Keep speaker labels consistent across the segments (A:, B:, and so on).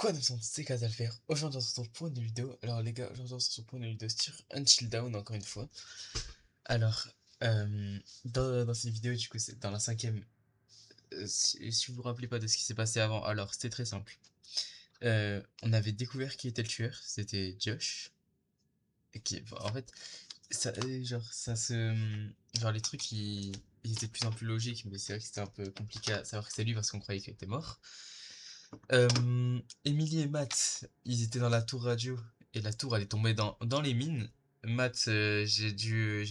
A: Quoi de son c'est qu'à le faire. Aujourd'hui on se retrouve pour une vidéo. Alors les gars, aujourd'hui on se retrouve pour une vidéo sur Unchill Down encore une fois. Alors, dans cette vidéo du coup c'est dans la cinquième. Si vous vous rappelez pas de ce qui s'est passé avant, alors c'était très simple. On avait découvert qui était le tueur, c'était Josh. Et qui, enfin, en fait, ça, genre ça se, genre les trucs ils étaient de plus en plus logiques, mais c'est vrai que c'était un peu compliqué à savoir que c'est lui parce qu'on croyait qu'il était mort. Emily et Matt, ils étaient dans la tour radio et la tour elle est tombée dans les mines. Matt, j'ai dû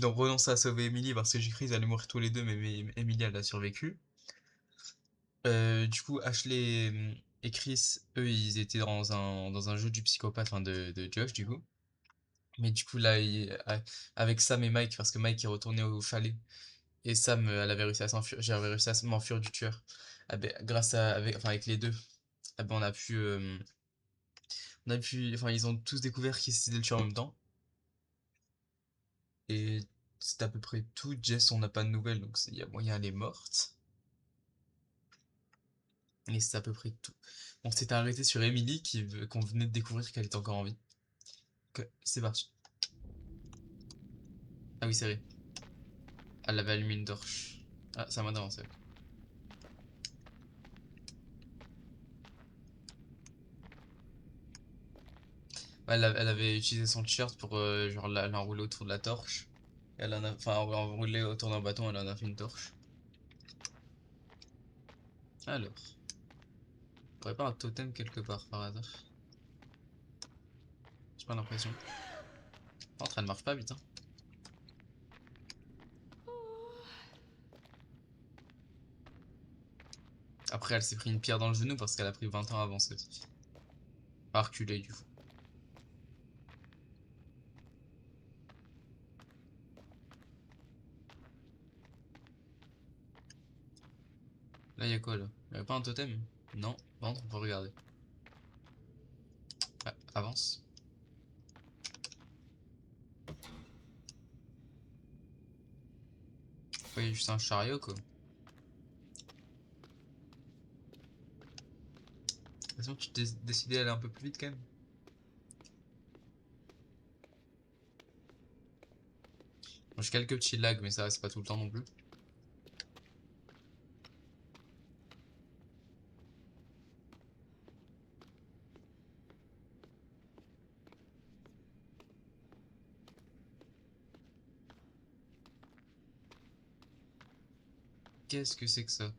A: donc renoncer à sauver Emily parce que j'ai cru qu'ils allaient mourir tous les deux, mais Emily elle a survécu. Du coup, Ashley et Chris, eux, ils étaient dans un jeu du psychopathe, enfin de Josh du coup. Mais du coup là, avec Sam et Mike, parce que Mike est retourné au chalet et Sam, elle avait réussi à s'enfuir, j'avais réussi à m'enfuir du tueur. Ah ben, grâce à, avec les deux, ah ben, enfin, ils ont tous découvert qui c'était le tueur en même temps. Et c'est à peu près tout. Jess, on n'a pas de nouvelles, donc il y a moyen elle est morte. Et c'est à peu près tout. On s'était arrêté sur Emily, qu'on venait de découvrir qu'elle était encore en vie. C'est parti. Ah oui, c'est vrai. Elle avait allumé une torche. Ah, ça m'a avancé. Ouais, elle avait utilisé son t-shirt pour genre l'enrouler autour de la torche. Elle en a, enfin, enroulé autour d'un bâton, elle en a fait une torche. Alors, j'aurais pas un totem quelque part par hasard. J'ai pas l'impression. Par contre, elle marche pas vite, hein. Après, elle s'est pris une pierre dans le genou parce qu'elle a pris 20 ans à avancer. À reculer, du coup. Là, y'a quoi, là? Y'a pas un totem? Non. Par contre, on peut regarder. Ah, avance. Ouais, y'a juste un chariot, quoi. De toute façon, tu t'es décidé d'aller un peu plus vite, quand même. Bon, j'ai quelques petits lags, mais ça, c'est pas tout le temps non plus. Qu'est-ce que c'est que ça?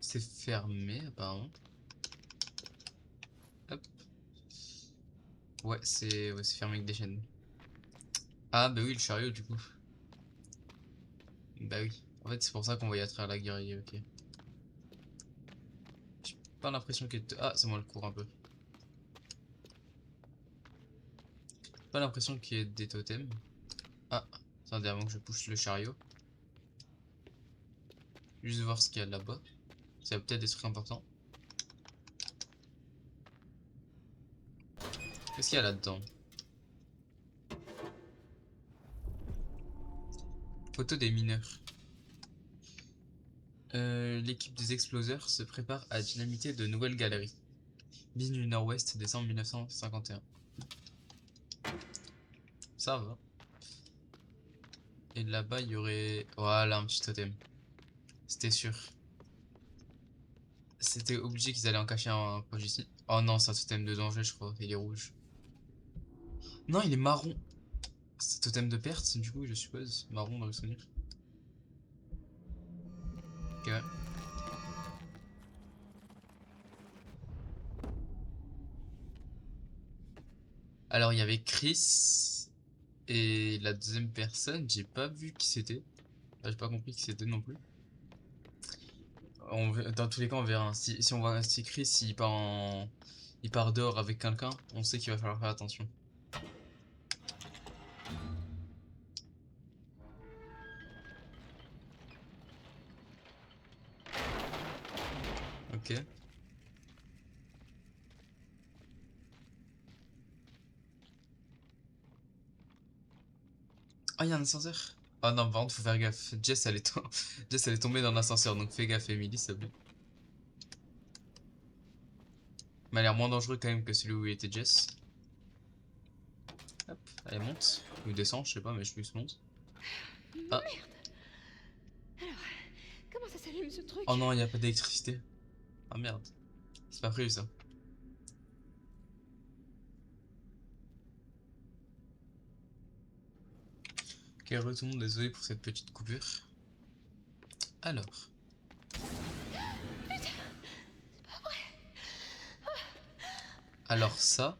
A: C'est fermé, apparemment. Hop. Ouais, c'est fermé avec des chaînes. Ah, bah oui, le chariot, du coup. Bah oui. En fait, c'est pour ça qu'on voyait à travers la guerrier, ok. J'ai pas l'impression que... Ah, c'est moi le cours un peu. Pas l'impression qu'il y ait des totems. Ah, attendez avant que je pousse le chariot. Juste voir ce qu'il y a là-bas. Ça peut-être des trucs importants. Qu'est-ce qu'il y a là-dedans? Photo des mineurs. L'équipe des exploseurs se prépare à dynamiter de nouvelles galeries. Mine du Nord-Ouest, décembre 1951. Ça va. Et là-bas, il y aurait... Voilà, un petit totem. C'était sûr. C'était obligé qu'ils allaient en cacher un proche ici. Oh non, c'est un totem de danger, je crois. Il est rouge. Non, il est marron. C'est totem de perte, du coup, je suppose. Marron dans le souvenir. Ok, ouais. Alors, il y avait Chris. Et la deuxième personne, j'ai pas vu qui c'était. Enfin, j'ai pas compris qui c'était non plus. Dans tous les cas, on verra. Si on voit si Chris il part dehors avec quelqu'un, on sait qu'il va falloir faire attention. Ok. Ah, il y a un ascenseur. Ah non, par contre, faut faire gaffe. Jess, elle est tombée dans l'ascenseur, donc fais gaffe, Emily, s'il te plaît. Mais elle a l'air moins dangereux quand même que celui où était Jess. Hop, elle monte. Ou descend, je sais pas, mais je plus monte. Ah.
B: Merde. Alors, comment ça s'allume ce truc?
A: Oh non, il n'y a pas d'électricité. Ah merde. C'est pas prévu ça. Ok, tout le monde, désolé pour cette petite coupure. Alors. Alors ça,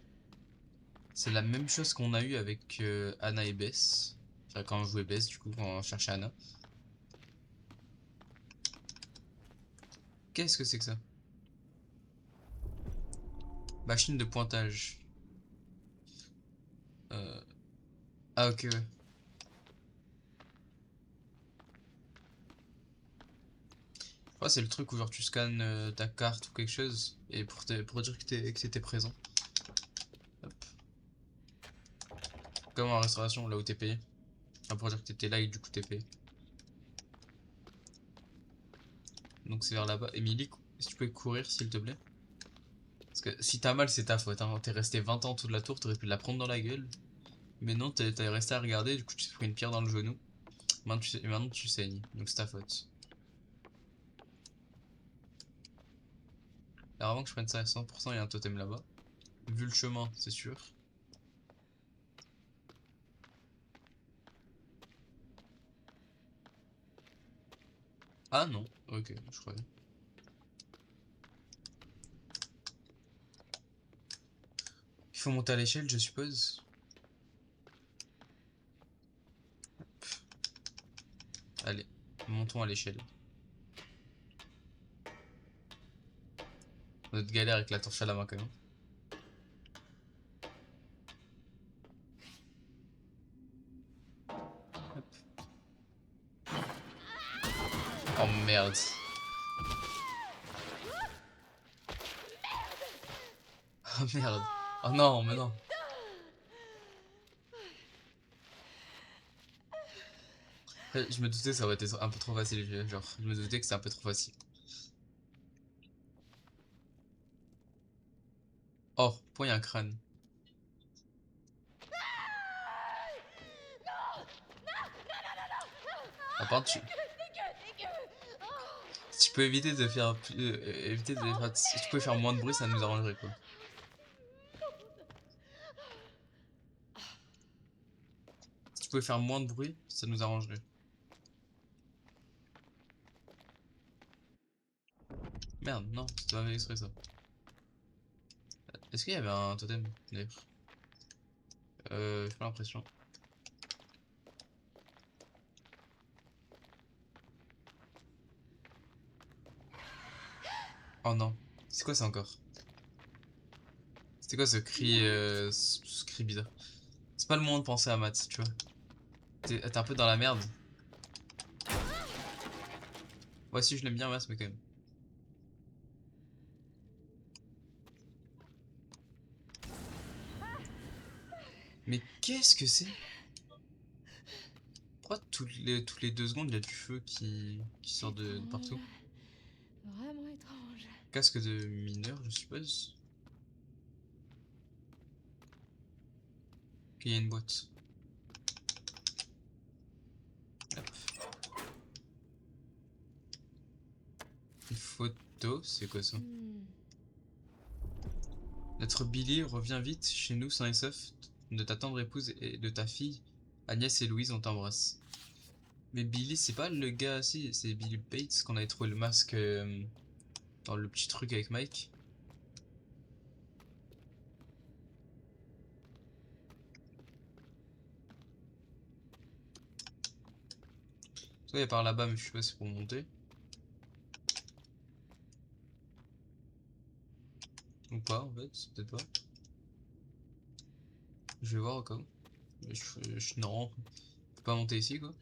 A: c'est la même chose qu'on a eu avec Anna et Bess. Enfin, quand on jouait Bess, du coup, quand on cherchait Anna. Qu'est-ce que c'est que ça? Machine de pointage. Euh... Ah ok, ouais. Je crois que c'est le truc où genre tu scannes ta carte ou quelque chose et pour dire que c'était présent. Hop. Comme en restauration, là où t'es payé. Enfin, pour dire que t'étais là et du coup t'es payé. Donc c'est vers là-bas. Emily, si tu peux courir s'il te plaît. Parce que si t'as mal, c'est ta faute. Hein. T'es resté 20 ans en dessous de la tour, t'aurais pu la prendre dans la gueule. Mais non, t'es resté à regarder, du coup tu t'es pris une pierre dans le genou. Maintenant tu saignes, donc c'est ta faute. Alors avant que je prenne ça à 100%, il y a un totem là-bas. Vu le chemin, c'est sûr. Ah non, ok, je croyais. Il faut monter à l'échelle, je suppose. Allez, montons à l'échelle. Notre galère avec la torche à la main quand même. Oh merde. Oh merde. Oh non, mais non. Après, je me doutais que ça aurait été un peu trop facile. Genre, je me doutais que c'était un peu trop facile. Oh, pourquoi il y a un crâne? Ah, par contre, si tu peux éviter de faire si tu pouvais faire moins de bruit, ça nous arrangerait quoi. Si tu pouvais faire moins de bruit, ça nous arrangerait. Merde, non, c'était pas exprès ça. Est-ce qu'il y avait un totem d'ailleurs? J'ai pas l'impression. Oh non. C'est quoi ça encore? C'était quoi ce cri bizarre? C'est pas le moment de penser à Matt, tu vois. T'es un peu dans la merde. Ouais, si je l'aime bien, Matt, mais quand même. Mais qu'est-ce que c'est? Pourquoi toutes les 2 secondes, il y a du feu qui sort de partout?
B: Vraiment étrange.
A: Casque de mineur, je suppose. Ok, il y a une boîte. Hop. Une photo, c'est quoi ça? Notre Billy revient vite chez nous sain et sauf de ta tendre épouse et de ta fille. Agnès et Louise, on t'embrasse. Mais Billy, c'est pas le gars, si, c'est Billy Bates qu'on avait trouvé le masque dans le petit truc avec Mike. Soit il y a par là-bas, mais je sais pas si c'est pour monter. Ou pas, en fait, peut-être pas. Je vais voir au cas où. Non, on peut pas monter ici, quoi.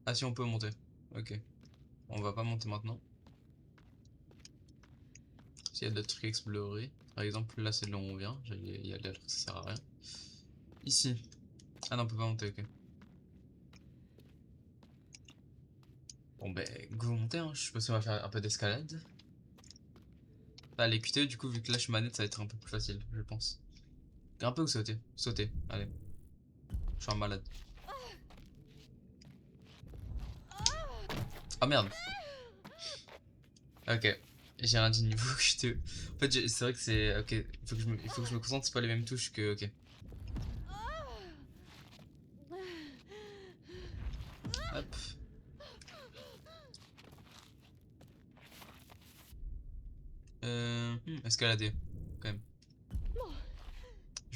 A: Ah si, on peut monter. Ok. On va pas monter maintenant. S'il y a d'autres trucs à explorer. Par exemple, là, c'est de là où on vient. Il y a l'air que ça sert à rien. Ici. Ah non, on peut pas monter, ok. Bon ben, go monter, hein. Je suppose qu'on va faire un peu d'escalade. Bah, les QTE, du coup, vu que là je suis manette, ça va être un peu plus facile, je pense. Grimper ou sauter? Sauter, allez. Je suis un malade. Ah merde. Ok. J'ai rien dit niveau QTE. En fait, c'est vrai que c'est. Ok, il faut que je me concentre, c'est pas les mêmes touches que. Ok. Hop. Escalader, quand même.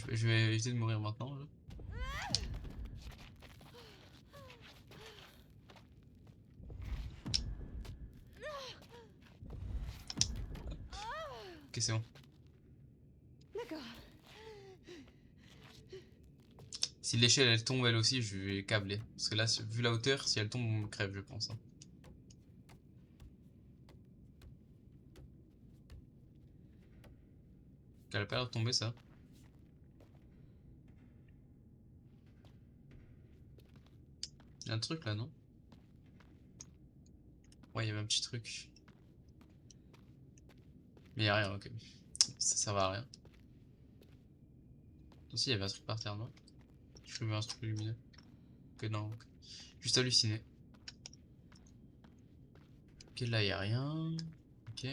A: Je vais éviter de mourir maintenant, là. Ok, c'est bon.
B: D'accord.
A: Si l'échelle elle tombe elle aussi, je vais câbler. Parce que là, vu la hauteur, si elle tombe, on crève, je pense, hein. Elle a pas l'air de tomber, ça. Il y a un truc là, non? Ouais, il y avait un petit truc. Mais il y a rien, ok. Ça sert à rien. Aussi, il y avait un truc par terre, non? Je peux voir un truc lumineux. Que non. Ok. Juste halluciné. Ok, là, il y a rien. Ok.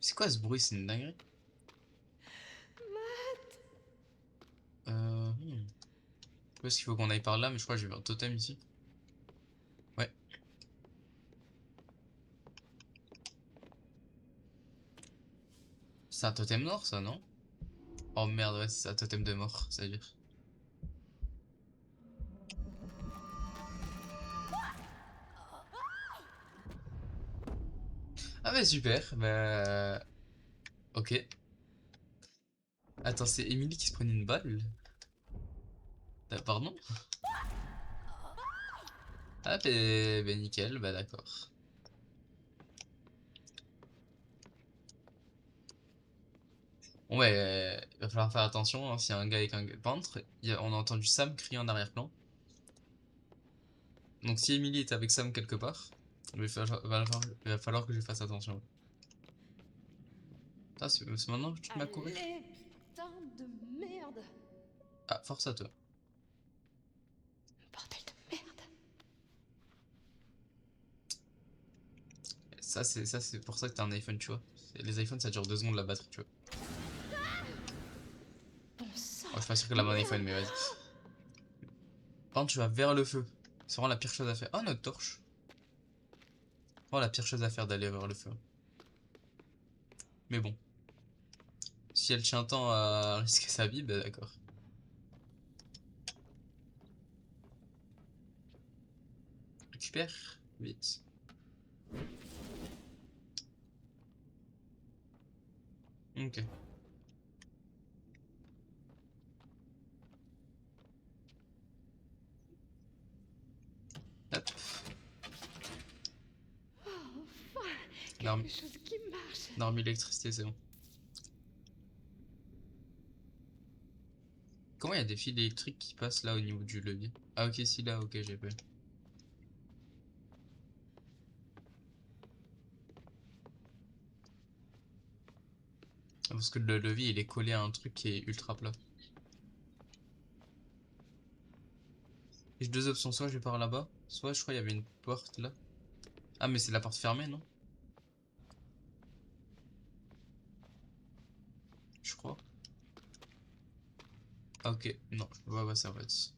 A: C'est quoi ce bruit? C'est une dinguerie. Hmm. Où est-ce qu'il faut qu'on aille par là? Mais je crois que j'ai vu un totem ici. Ouais. C'est un totem mort, ça, non? Oh merde, ouais, c'est un totem de mort, ça veut dire. Ah bah super, bah... Ok. Attends, c'est Emily qui se prenait une balle? Pardon? Ah bah nickel, bah d'accord. Bon ouais, il va falloir faire attention, hein, s'il y a un gars avec un peintre. On a entendu Sam crier en arrière-plan. Donc si Emily est avec Sam quelque part, il va falloir que je fasse attention. Ah, c'est maintenant que tu te mets à courir?
B: Allez, putain de merde.
A: Ah, force à toi.
B: Bordel de merde.
A: Ça c'est pour ça que t'as un iPhone, tu vois. Les iPhones ça dure 2 secondes la batterie, tu vois.
B: Bon sang.
A: Oh, je suis pas sûr que la bonne iPhone, mais vas-y. Par contre, tu vas vers le feu. C'est vraiment la pire chose à faire. Oh, notre torche. Vraiment la pire chose à faire d'aller vers le feu. Mais bon. Si elle tient tant à risquer sa vie, bah d'accord. Récupère. Vite. Ok. Hop.
B: Oh, enfin,
A: L'arme
B: quelque chose qui marche.
A: électricité, c'est bon. Comment il y a des fils électriques qui passent là au niveau du levier? Ah ok, si là, ok, j'ai pas. Parce que le levier il est collé à un truc qui est ultra plat. J'ai deux options, soit je vais par là-bas, soit je crois qu'il y avait une porte là. Ah mais c'est la porte fermée, non? Je crois. Ah ok, non, je peux pas passer en fait.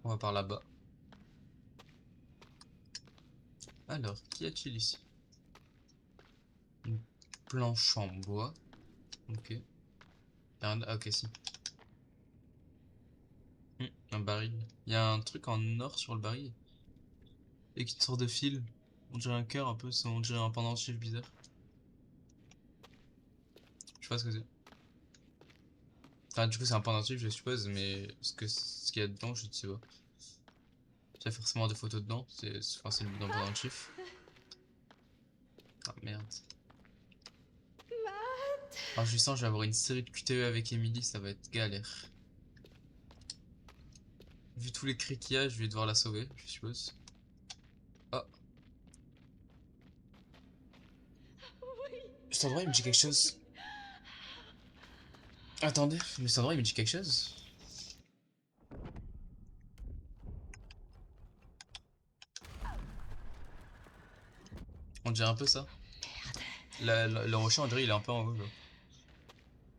A: On va par là-bas. Alors, qu'y a-t-il ici? Une planche en bois. Ok. Ah ok, si. Un baril. Il y a un truc en or sur le baril. Et qui sort de fil. On dirait un cœur un peu, on dirait un pendentif bizarre. Je sais pas ce que c'est. Enfin, du coup, c'est un pendentif, je suppose, mais ce qu'il y a dedans, je ne sais pas. Il y a forcément des photos dedans, enfin, c'est le pendentif. Ah merde.
B: Matt.
A: Alors je sens, je vais avoir une série de QTE avec Emily, ça va être galère. Vu tous les cris qu'il y a, je vais devoir la sauver, je suppose. Oh,
B: Oui.
A: cet endroit il me dit quelque chose. Attendez, mais cet endroit il me dit quelque chose. On dirait un peu ça. Le rocher, on dirait il est un peu en haut, genre.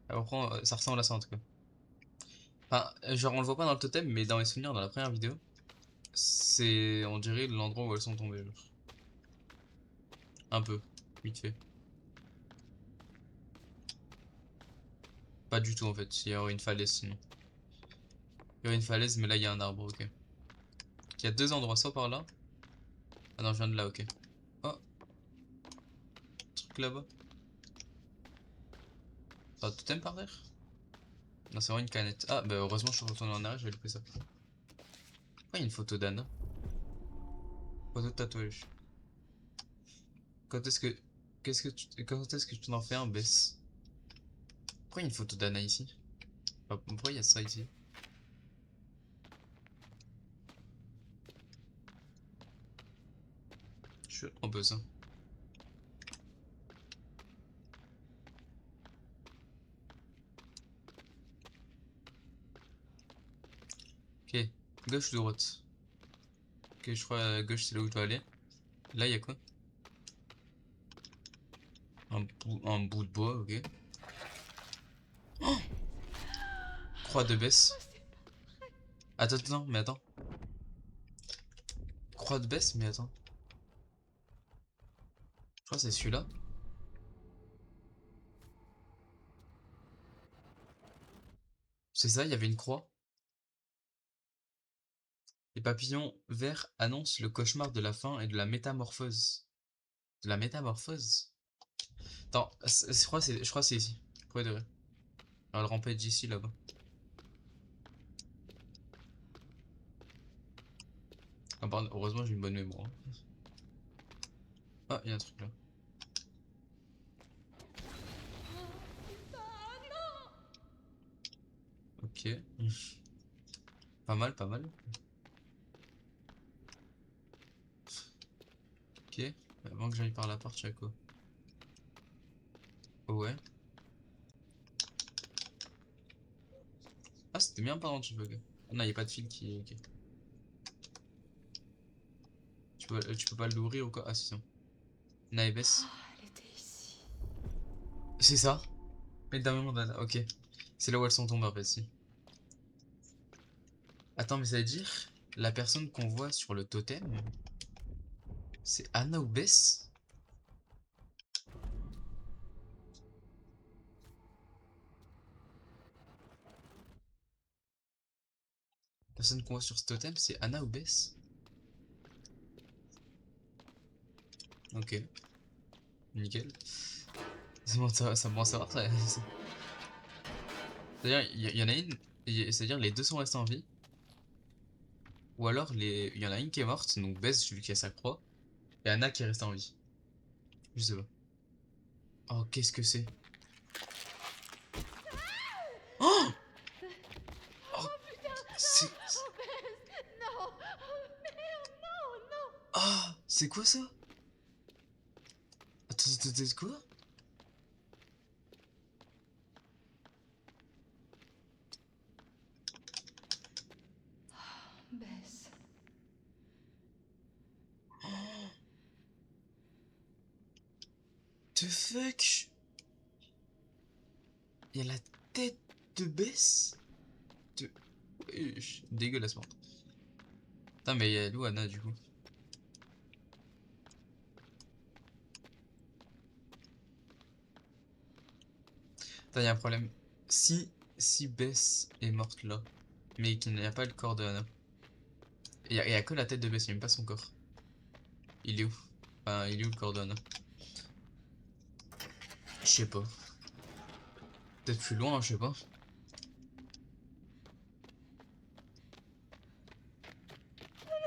A: Après, ça ressemble à ça en tout cas. Enfin, genre on le voit pas dans le totem, mais dans mes souvenirs, dans la première vidéo, c'est, on dirait l'endroit où elles sont tombées, genre. Un peu, vite fait. Pas du tout en fait, il y aurait une falaise sinon. Il y aurait une falaise, mais là il y a un arbre, ok. Il y a deux endroits, soit par là. Ah non, je viens de là, ok. Oh, truc là-bas. C'est un totem par terre? Non, c'est vraiment une canette. Ah, bah heureusement, je suis retourné en arrière, j'avais loupé ça. Pourquoi il y a une photo d'Anna? Photo de tatouage. Quand est-ce que. Quand est-ce que tu en fais un baisse? Pourquoi il y a une photo d'Anna ici? Enfin, pourquoi il y a ça ici? Je suis un peu ça. Ok, gauche ou droite? Ok, je crois à gauche c'est là où je dois aller. Là, il y a quoi? Un bout de bois, ok. Croix de baisse.
B: Oh, c'est
A: Attends, attends, mais attends. Croix de baisse, mais attends. Je crois que c'est celui-là. C'est ça, il y avait une croix. Les papillons verts annoncent le cauchemar de la faim et de la métamorphose. De la métamorphose? Attends, je crois que c'est ici. Pour de vrai. Alors, le rampage d'ici, là-bas. Ah, pardon, heureusement, j'ai une bonne mémoire. Ah, il y a un truc là.
B: Ah non.
A: Ok. Pas mal, pas mal. Ok. Avant que j'aille par la porte, j'ai quoi? Oh ouais. Ah, c'était bien pendant tu bug. Ah non, il a pas de fil qui. Ok. Tu peux pas l'ouvrir ou quoi? Ah, si, non. Naebes.
B: Oh, elle était ici.
A: C'est ça? Mais d'un moment, ok. C'est là où elles sont tombées en fait, si. Attends, mais ça veut dire la personne qu'on voit sur le totem, c'est Anna ou Bess? La personne qu'on voit sur ce totem, c'est Anna ou Bess? Ok, nickel. C'est bon, ça bon à savoir ça. C'est-à-dire, il y en a une, c'est-à-dire les deux sont restés en vie. Ou alors il y en a une qui est morte, donc Bess, celui qui a sa croix, et Anna qui est restée en vie. Je sais pas. Oh, qu'est-ce que c'est? Oh! Oh,
B: Oh putain.
A: c'est.
B: Oh Bess. Non. Oh merde. Non, non.
A: Ah! C'est quoi ça? Attends, c'est quoi?
B: Bess.
A: Oh, the fuck? Il y a la tête de Bess? De... Dégueulasse morte. Putain, mais il y a où Anna du coup? Putain, il y a un problème. Si Bess est morte là, mais qu'il n'y a pas le corps de Anna, il y a que la tête de Bess, il n'y a même pas son corps. Il est où? Enfin, il est où le corps de Anna? Je sais pas. Peut-être plus loin, je sais pas.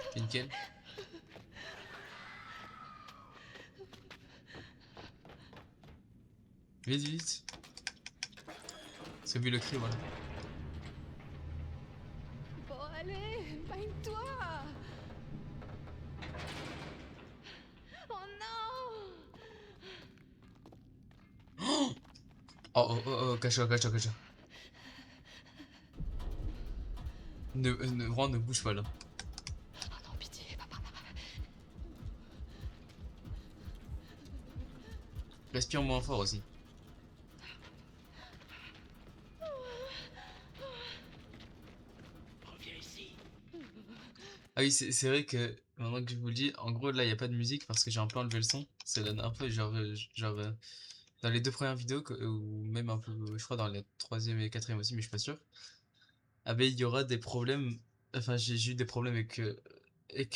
A: Ok, nickel. Vite, vite. C'est vu le cri, voilà.
B: Bon, allez, baigne-toi. Oh non.
A: Oh, oh, oh, oh, cache-toi, cache-toi, cache-toi. Vraiment, ne bouge pas là.
B: Oh non, pitié, pas par là.
A: Respire moins fort aussi.
C: Reviens ici.
A: Ah oui, c'est vrai que maintenant que je vous le dis, en gros là il n'y a pas de musique parce que j'ai un peu enlevé le son. C'est la dernière fois, dans les deux premières vidéos, ou même un peu, je crois dans la troisième et quatrième aussi, mais je suis pas sûr. Ah ben il y aura des problèmes, enfin j'ai eu des problèmes avec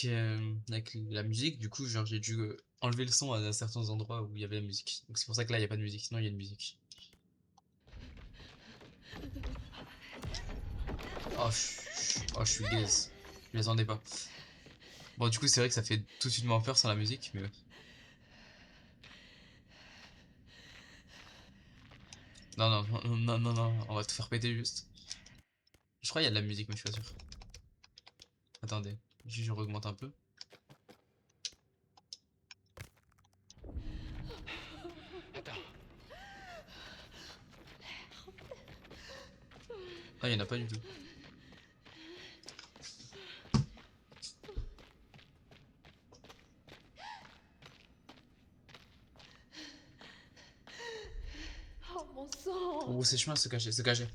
A: la musique, du coup genre j'ai dû enlever le son à certains endroits où il y avait la musique. Donc c'est pour ça que là il n'y a pas de musique, sinon il y a une musique. Oh, oh je suis gaze, je m'y attendais pas. Bon du coup c'est vrai que ça fait tout de suite moins peur sans la musique, mais ouais. Non, non, non, non, non, non, on va te faire péter juste. Je crois qu'il y a de la musique, mais je suis pas sûr. Attendez, je augmente un peu.
C: Attends.
A: Ah, il y en a pas du tout.
B: Oh mon sang.
A: Oh, c'est chemin, se cacher, se cacher.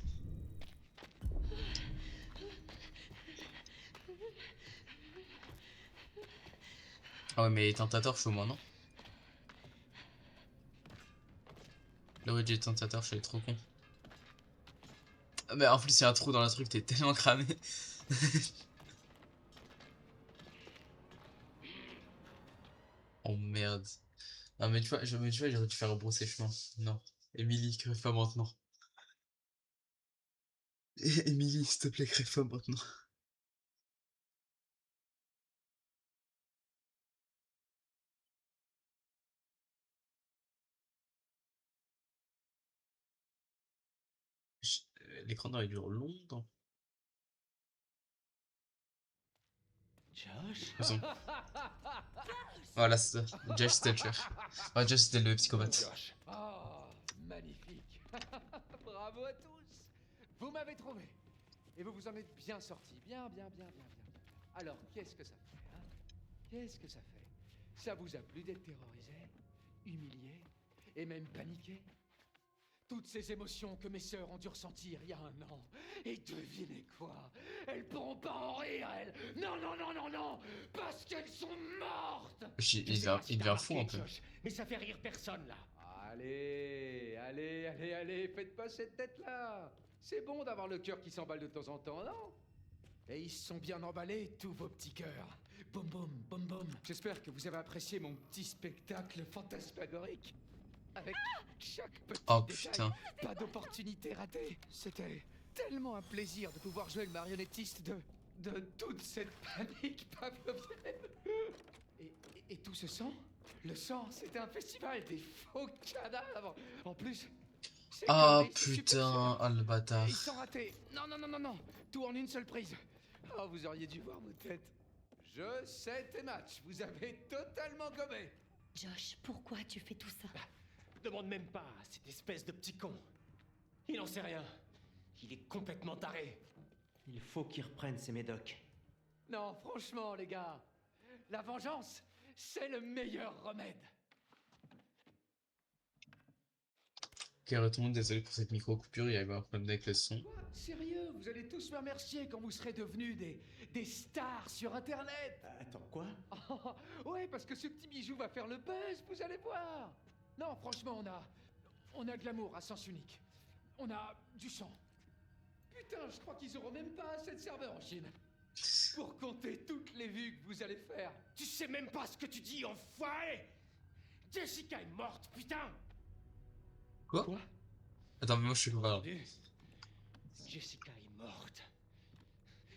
A: Ah ouais, mais Tentator, je suis au moins, non? Luigi Tentator, je suis trop con. Ah, mais en plus, il y a un trou dans le truc, t'es tellement cramé. Oh merde. Non, mais tu vois, j'aurais dû faire rebrousser chemin. Non. Emily, crève pas maintenant. Emily, s'il te plaît, crève pas maintenant. L'écran il dure longtemps.
C: Josh.
A: Façon. Voilà, c'est ça. Josh, c'était le tueur. Ah, Josh, c'était le psychopathe.
C: Josh. Oh, magnifique. Bravo à tous. Vous m'avez trouvé. Et vous vous en êtes bien sortis. Bien, bien, bien, bien, bien, bien. Alors, qu'est-ce que ça fait, hein? Qu'est-ce que ça fait? Ça vous a plu d'être terrorisé, humilié et même paniqué? Toutes ces émotions que mes sœurs ont dû ressentir il y a un an. Et devinez quoi? Elles pourront pas en rire, elles. Non, non, non, non, non. Parce qu'elles sont mortes. Je sais pas si
A: Il
C: t'as
A: devient fou un
C: remarqué,
A: peu.
C: Josh, mais ça fait rire personne, là. Allez, allez, allez, allez, faites pas cette tête-là. C'est bon d'avoir le cœur qui s'emballe de temps en temps, non? Et ils se sont bien emballés, tous vos petits cœurs. Boum, boum, boum, boum. J'espère que vous avez apprécié mon petit spectacle fantasmagorique. Avec chaque petit
A: Oh
C: détail,
A: putain.
C: pas d'opportunité ratée. C'était tellement un plaisir de pouvoir jouer le marionnettiste de toute cette panique pavlovienne. Et tout ce sang? Le sang, c'était un festival des faux cadavres. En plus, c'est
A: Ah
C: que c'est super
A: putain,
C: cher.
A: ah le bâtard.
C: Ils sont ratés. Non, non, non, non, non. Tout en une seule prise. Oh, vous auriez dû voir vos têtes. Je sais tes matchs. Vous avez totalement gommé.
B: Josh, pourquoi tu fais tout ça?
D: Demande même pas à cette espèce de petit con. Il en sait rien. Il est complètement taré.
E: Il faut qu'il reprenne ses médocs.
C: Non, franchement, les gars. La vengeance, c'est le meilleur remède.
A: Ok, tout le monde, désolé pour cette micro-coupure, il y avait un problème avec le son.
C: Quoi? Sérieux? Vous allez tous me remercier quand vous serez devenus des stars sur Internet.
E: Attends, quoi?
C: Oh, ouais, parce que ce petit bijou va faire le buzz, vous allez voir. Non, franchement, on a de l'amour à sens unique. On a du sang. Putain, je crois qu'ils auront même pas assez de serveurs en Chine pour compter toutes les vues que vous allez faire.
D: Tu sais même pas ce que tu dis, enfoiré! Jessica est morte, putain!
A: Quoi? Attends, mais moi je suis pas là.
D: Entendu? Jessica est morte.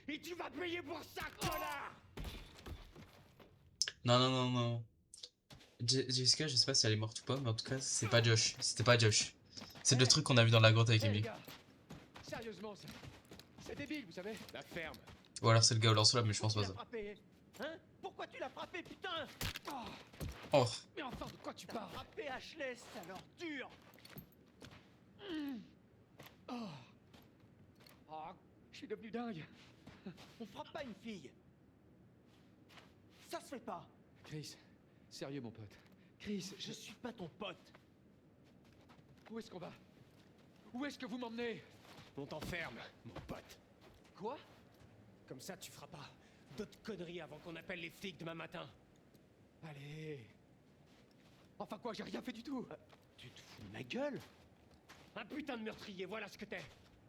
D: Et tu vas payer pour ça, connard!
A: Non, non, non, non. Jessica, je sais pas si elle est morte ou pas, mais en tout cas, c'est pas Josh. C'était pas Josh. C'est le truc qu'on a vu dans la grotte avec
C: Les
A: Emily.
C: gars, sérieusement, c'est débile, vous savez.
D: La ferme.
A: Ou alors c'est le gars au lance-flamme, mais je pense pas
E: Tu
A: ça.
E: l'as frappé. Hein? Pourquoi tu l'as frappé, putain?
C: Oh,
A: Oh,
C: mais enfin, de quoi tu
E: T'as
C: parles?
E: frappé Ashley, sale ordure.
C: Oh. Oh, je suis devenu dingue.
E: On frappe pas une fille. Ça se fait pas.
C: Chris, sérieux, mon pote. Chris,
E: Je suis pas ton pote.
C: où est-ce qu'on va? Où est-ce que vous m'emmenez?
D: On t'enferme, mon pote.
C: Quoi?
D: Comme ça, tu feras pas d'autres conneries avant qu'on appelle les flics demain matin.
C: Allez. Enfin quoi, j'ai rien fait du tout.
E: Tu te fous de ma gueule?
D: Un putain de meurtrier, voilà ce que t'es.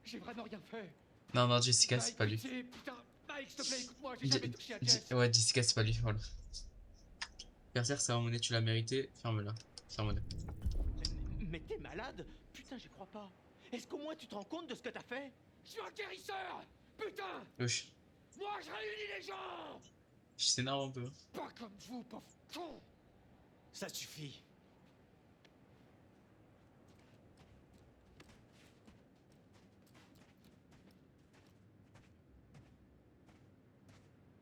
C: J'ai vraiment rien fait.
A: non, non, Jessica, c'est
C: Mike,
A: pas lui.
C: pitié, putain, Mike, s'il te plaît, écoute-moi, j'ai jamais touché à Jess.
A: Ouais, Jessica, c'est pas lui, voilà. Berserk, c'est monnaie, tu l'as mérité, ferme-la. Ferme-la.
E: Mais t'es malade? Putain, j'y crois pas. Est-ce qu'au moins tu te rends compte de ce que t'as fait?
C: Je suis un guérisseur. Putain,
A: Wesh,
C: moi je réunis les gens.
A: je s'énerve un peu.
C: Pas comme vous, pauvre con.
E: Ça suffit.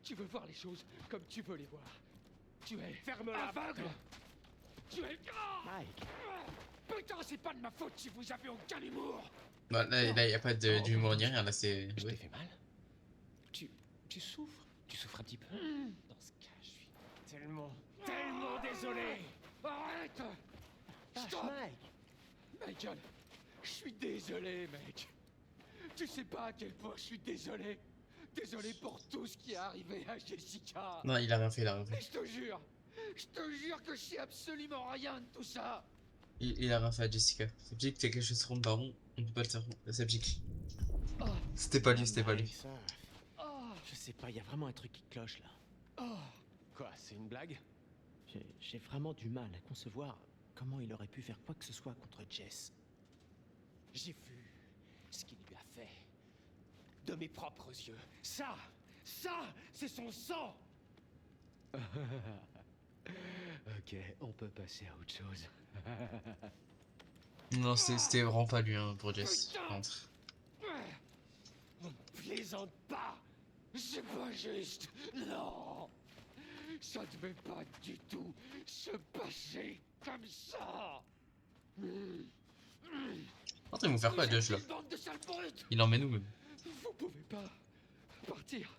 C: Tu veux voir les choses comme tu veux les voir. Tu es
D: Ferme-la.
C: aveugle. Tu es... Ah
E: Mike.
C: Putain, c'est pas de ma faute si vous avez aucun humour.
A: Bah, là, y a pas d'humour ni rien, là, c'est.
D: Je t'ai
A: Ouais.
D: fait mal? Tu souffres? Tu souffres un petit peu? Dans ce cas, je suis tellement désolé.
C: Arrête.
E: Lâche,
C: Stop.
E: Mike.
C: Michael, je suis désolé, mec. Tu sais pas à quel point je suis désolé. Désolé pour tout ce qui est arrivé à Jessica.
A: Non, il a rien fait, il a rien
C: Mais
A: fait.
C: je te jure que je sais absolument rien de tout ça.
A: Il a rien fait à Jessica. C'est Psyche, t'as quelque chose sur le baron, on peut pas le faire. C'est Psyche.
C: Oh,
A: C'était pas lui, c'était pas lui.
E: Mike, ça,
C: oh,
E: je sais pas, y a vraiment un truc qui cloche là.
C: oh.
D: Quoi, c'est une blague?
E: J'ai vraiment du mal à concevoir comment il aurait pu faire quoi que ce soit contre Jess.
D: J'ai vu ce qu'il lui a fait. De mes propres yeux. Ça, c'est son sang.
C: Ok, on peut passer à autre chose.
A: Non, c'était vraiment pas lui, hein, pour Jess. par contre.
D: On ne plaisante pas.
C: C'est pas juste. Non. Ça devait pas du tout se passer comme ça.
A: Attends, ils vont faire quoi, Josh, là?
C: Une bande de sales brutes.
A: Il emmène où, même?
C: Vous pouvez pas partir.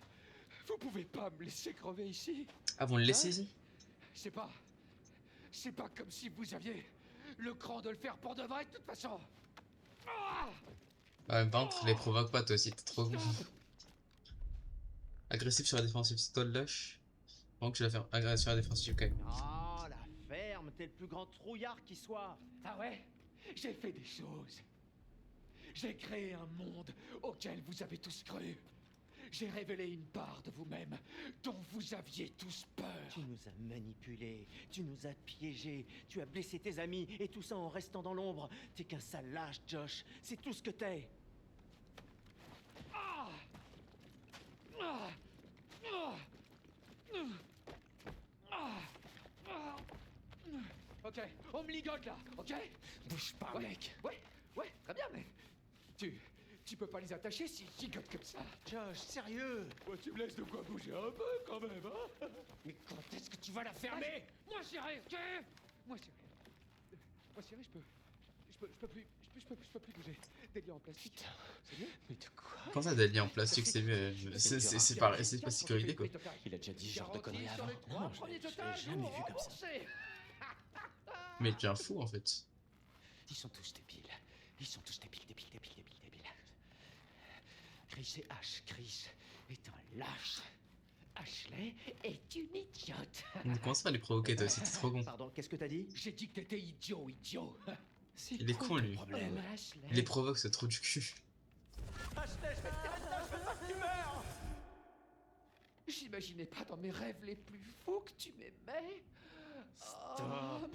C: Vous pouvez pas me laisser crever ici.
A: Ah, vont le laisser ici?
C: C'est pas comme si vous aviez le cran de le faire pour de vrai de toute façon. Ah.
A: Ah, même peintre, les provoque pas, toi aussi, t'es trop con. Agressif sur la défensive, c'est toi le lâche. Donc, tu vas faire agressif sur la défensive, quand même.
E: Oh, la ferme, t'es le plus grand trouillard qui soit.
C: Ah ouais? J'ai fait des choses. J'ai créé un monde auquel vous avez tous cru. J'ai révélé une part de vous-même dont vous aviez tous peur.
E: Tu nous as manipulés, tu nous as piégés, tu as blessé tes amis, et tout ça en restant dans l'ombre. T'es qu'un sale lâche, Josh. C'est tout ce que t'es.
C: Ah. Ah. Ah. Ah. Ah. Ok, on me ligote là, ok?
D: Bouge pas, mec.
C: Ouais, très bien, mais tu peux pas les attacher s'ils gigotent comme ça.
E: Josh, sérieux?
C: Ouais, tu me laisses de quoi bouger un peu quand même, hein?
D: Mais quand est-ce que tu vas la fermer?
C: Moi chérie, ok? Moi chérie, je peux plus bouger. Des liens en plastique. C'est mieux?
D: Mais de quoi?
A: Comment ça, des liens en plastique, c'est mieux? C'est pas sécurité, quoi.
D: Il a déjà dit ce genre de conneries avant.
E: Non, je l'ai jamais vu comme ça.
A: Mais tu es un fou, en fait.
D: Ils sont tous débiles. Ils sont tous débiles. Chris et Ash. Chris est un lâche. Ashley est une idiote.
A: On commence pas à les provoquer, toi aussi, t'es trop con.
E: Pardon, qu'est-ce que t'as dit?
C: J'ai dit que t'étais idiot.
D: C'est
A: Il est
D: quoi
A: con,
D: ton
A: lui.
D: problème?
C: Ashley.
A: Il les provoque, ce trou du cul.
C: J'imaginais pas dans mes rêves les plus fous que tu m'aimais.
D: Stop.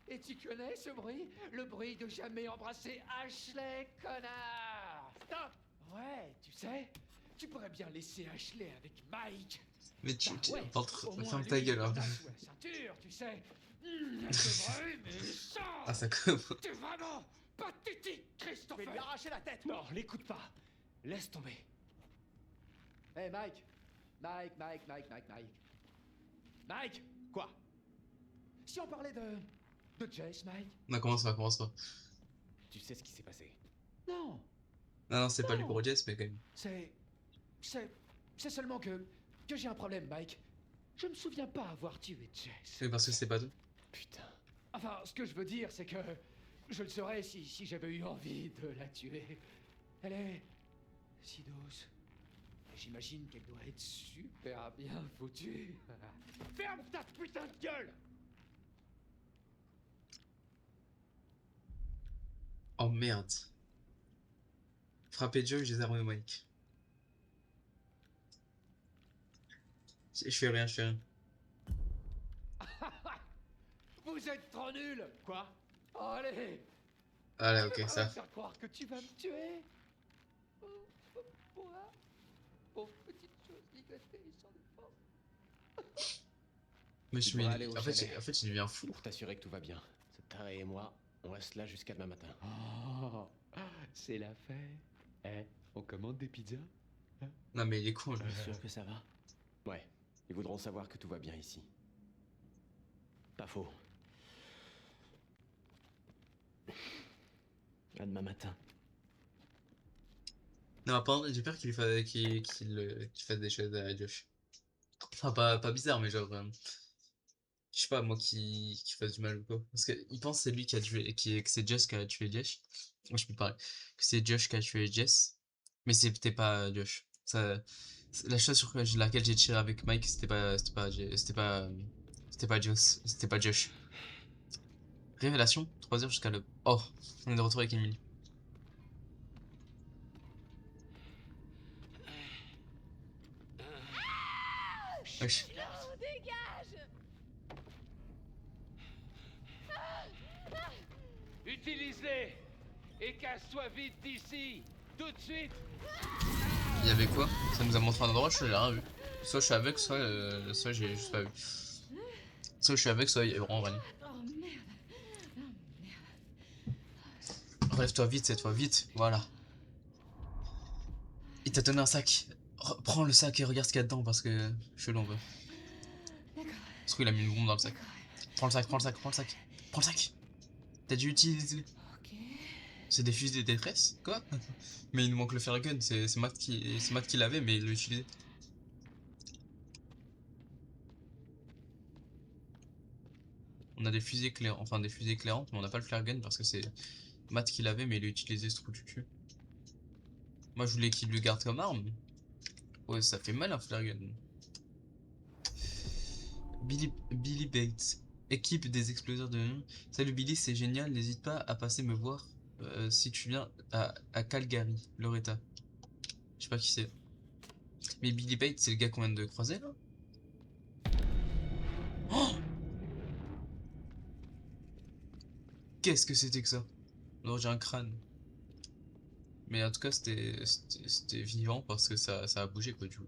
C: Et tu connais ce bruit? Le bruit de jamais embrasser Ashley, connard. Stop. Ouais, tu sais, tu pourrais bien laisser Ashley avec Mike.
A: Mais
C: Bah ouais,
A: peintre,
C: au moins
A: ferme ta
C: lui,
A: gueule, hein.
C: il tape sous la ceinture, tu sais. C'est vrai, mais ça...
A: Ah, ça commence.
C: T'es vraiment pathétique,
E: Je vais
C: Christopher.
E: lui arracher la tête.
D: Non, l'écoute pas. Laisse tomber.
C: Hey, Mike. Mike. Mike.
D: Quoi?
C: Si on parlait de Jess, Mike.
A: Non, commence pas, commence pas.
D: Tu sais ce qui s'est passé.
C: Non,
A: Non, non, c'est pas lui
C: Non.
A: pour Jess, mais quand même.
C: c'est seulement que j'ai un problème, Mike. Je me souviens pas avoir tué Jess.
A: Oui, parce que c'est pas tout.
D: Putain.
C: Enfin, ce que je veux dire, c'est que je le saurais si j'avais eu envie de la tuer. Elle est si douce. Et j'imagine qu'elle doit être super bien foutue. Ferme ta putain de gueule!
A: Oh merde. Frapper Joe, j'ai armé Mike. Je fais rien, je fais rien.
C: Vous êtes trop nuls!
D: Quoi?
C: Allez!
A: Allez,
C: Tu
A: ok,
C: veux pas
A: ça.
C: me faire croire que tu vas me tuer? Moi? Pauvre petite chose ligotée sans défense.
A: Monsieur,
D: Tu
A: mais
D: pourras aller au
A: en fait,
D: chalet.
A: il devient fou.
D: Pour t'assurer que tout va bien. Ce taré et moi, on reste là jusqu'à demain matin.
C: Oh, c'est la fête. Eh, on commande des pizzas?
A: Non, mais il est con, lui.
E: Sûr que ça va?
D: Ouais, ils voudront savoir que tout va bien ici. Pas faux.
E: À demain matin.
A: Non, par contre, j'ai peur qu'il fasse des choses à Josh. Enfin, pas bizarre, mais genre. Je sais pas, moi qui fasse du mal ou quoi. Parce qu'il pense que c'est lui qui a tué. Que c'est Josh qui a tué Josh. Moi, je peux parler. Que c'est Josh qui a tué Jess. Mais c'était pas Josh. La chose sur laquelle j'ai tiré avec Mike, c'était pas Josh. C'était pas Josh. Révélation, 3 heures jusqu'à le. Oh, on est de retour avec Emily. Wesh.
B: Non, dégage!
C: Utilise-les! Et casse-toi vite d'ici! Tout de suite!
A: Il y avait quoi? Ça nous a montré un endroit, je l'ai rien vu. Soit je suis aveugle, soit j'ai juste pas vu. Soit je suis aveugle, soit il y a vraiment rien.
B: Oh merde! Oh merde!
A: Relève-toi vite cette fois, vite, voilà. Il t'a donné un sac. Prends le sac et regarde ce qu'il y a dedans parce que chelou un peu.
B: D'accord,
A: Parce qu'il a mis une bombe dans le sac.
B: d'accord.
A: Prends le sac, prends le sac, prends le sac. Prends le sac. T'as dû utiliser.
B: Ok.
A: C'est des fusils de détresse? Quoi? Mais il nous manque le fair gun, c'est Matt qui l'avait mais il l'a utilisé. On a des fusées éclairantes, enfin des fusées éclairantes, mais on n'a pas le flare gun parce que c'est Matt qui l'avait, mais il a utilisé ce trou du cul. Moi je voulais qu'il le garde comme arme. Ouais, ça fait mal un flare gun. Billy Bates, équipe des exploseurs de. Salut Billy, c'est génial, n'hésite pas à passer me voir si tu viens à Calgary, Loretta. Je sais pas qui c'est. Mais Billy Bates, c'est le gars qu'on vient de croiser là? Oh, qu'est-ce que c'était que ça? Non, j'ai un crâne. Mais en tout cas, c'était vivant parce que ça a bougé quoi du coup.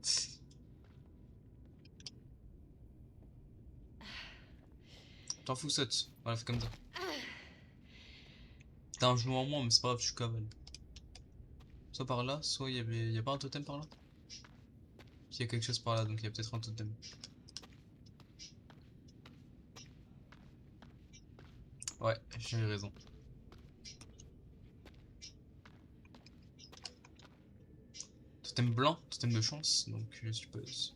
A: T'en fous, saute. Voilà, fais comme ça. T'as un genou en moins, mais c'est pas grave, je suis cavale. Soit par là, soit y a pas un totem par là? Il y a quelque chose par là, donc il y a peut-être un totem. Ouais, j'ai raison. Totem blanc, totem de chance, donc je suppose.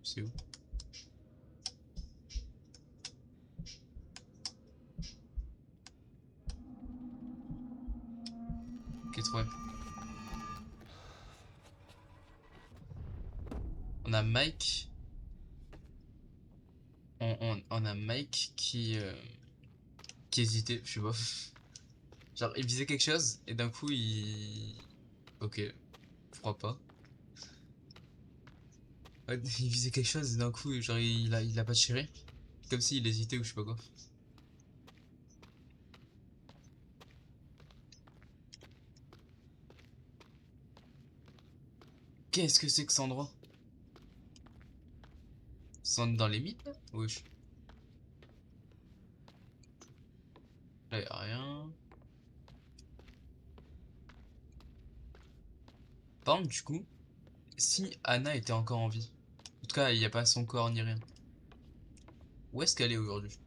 A: C'est où? Ok, trouvé. On a Mike. On a Mike qui hésitait, je sais pas. Genre, il visait quelque chose et d'un coup, il. Ok, pourquoi pas. Ouais, il visait quelque chose et d'un coup, genre, il a pas tiré. Comme s'il hésitait ou je sais pas quoi. Qu'est-ce que c'est que cet endroit? C'est dans les mythes là? Wesh. Là y'a rien. Par contre, du coup, si Anna était encore en vie, en tout cas, il n'y a pas son corps ni rien. Où est-ce qu'elle est aujourd'hui?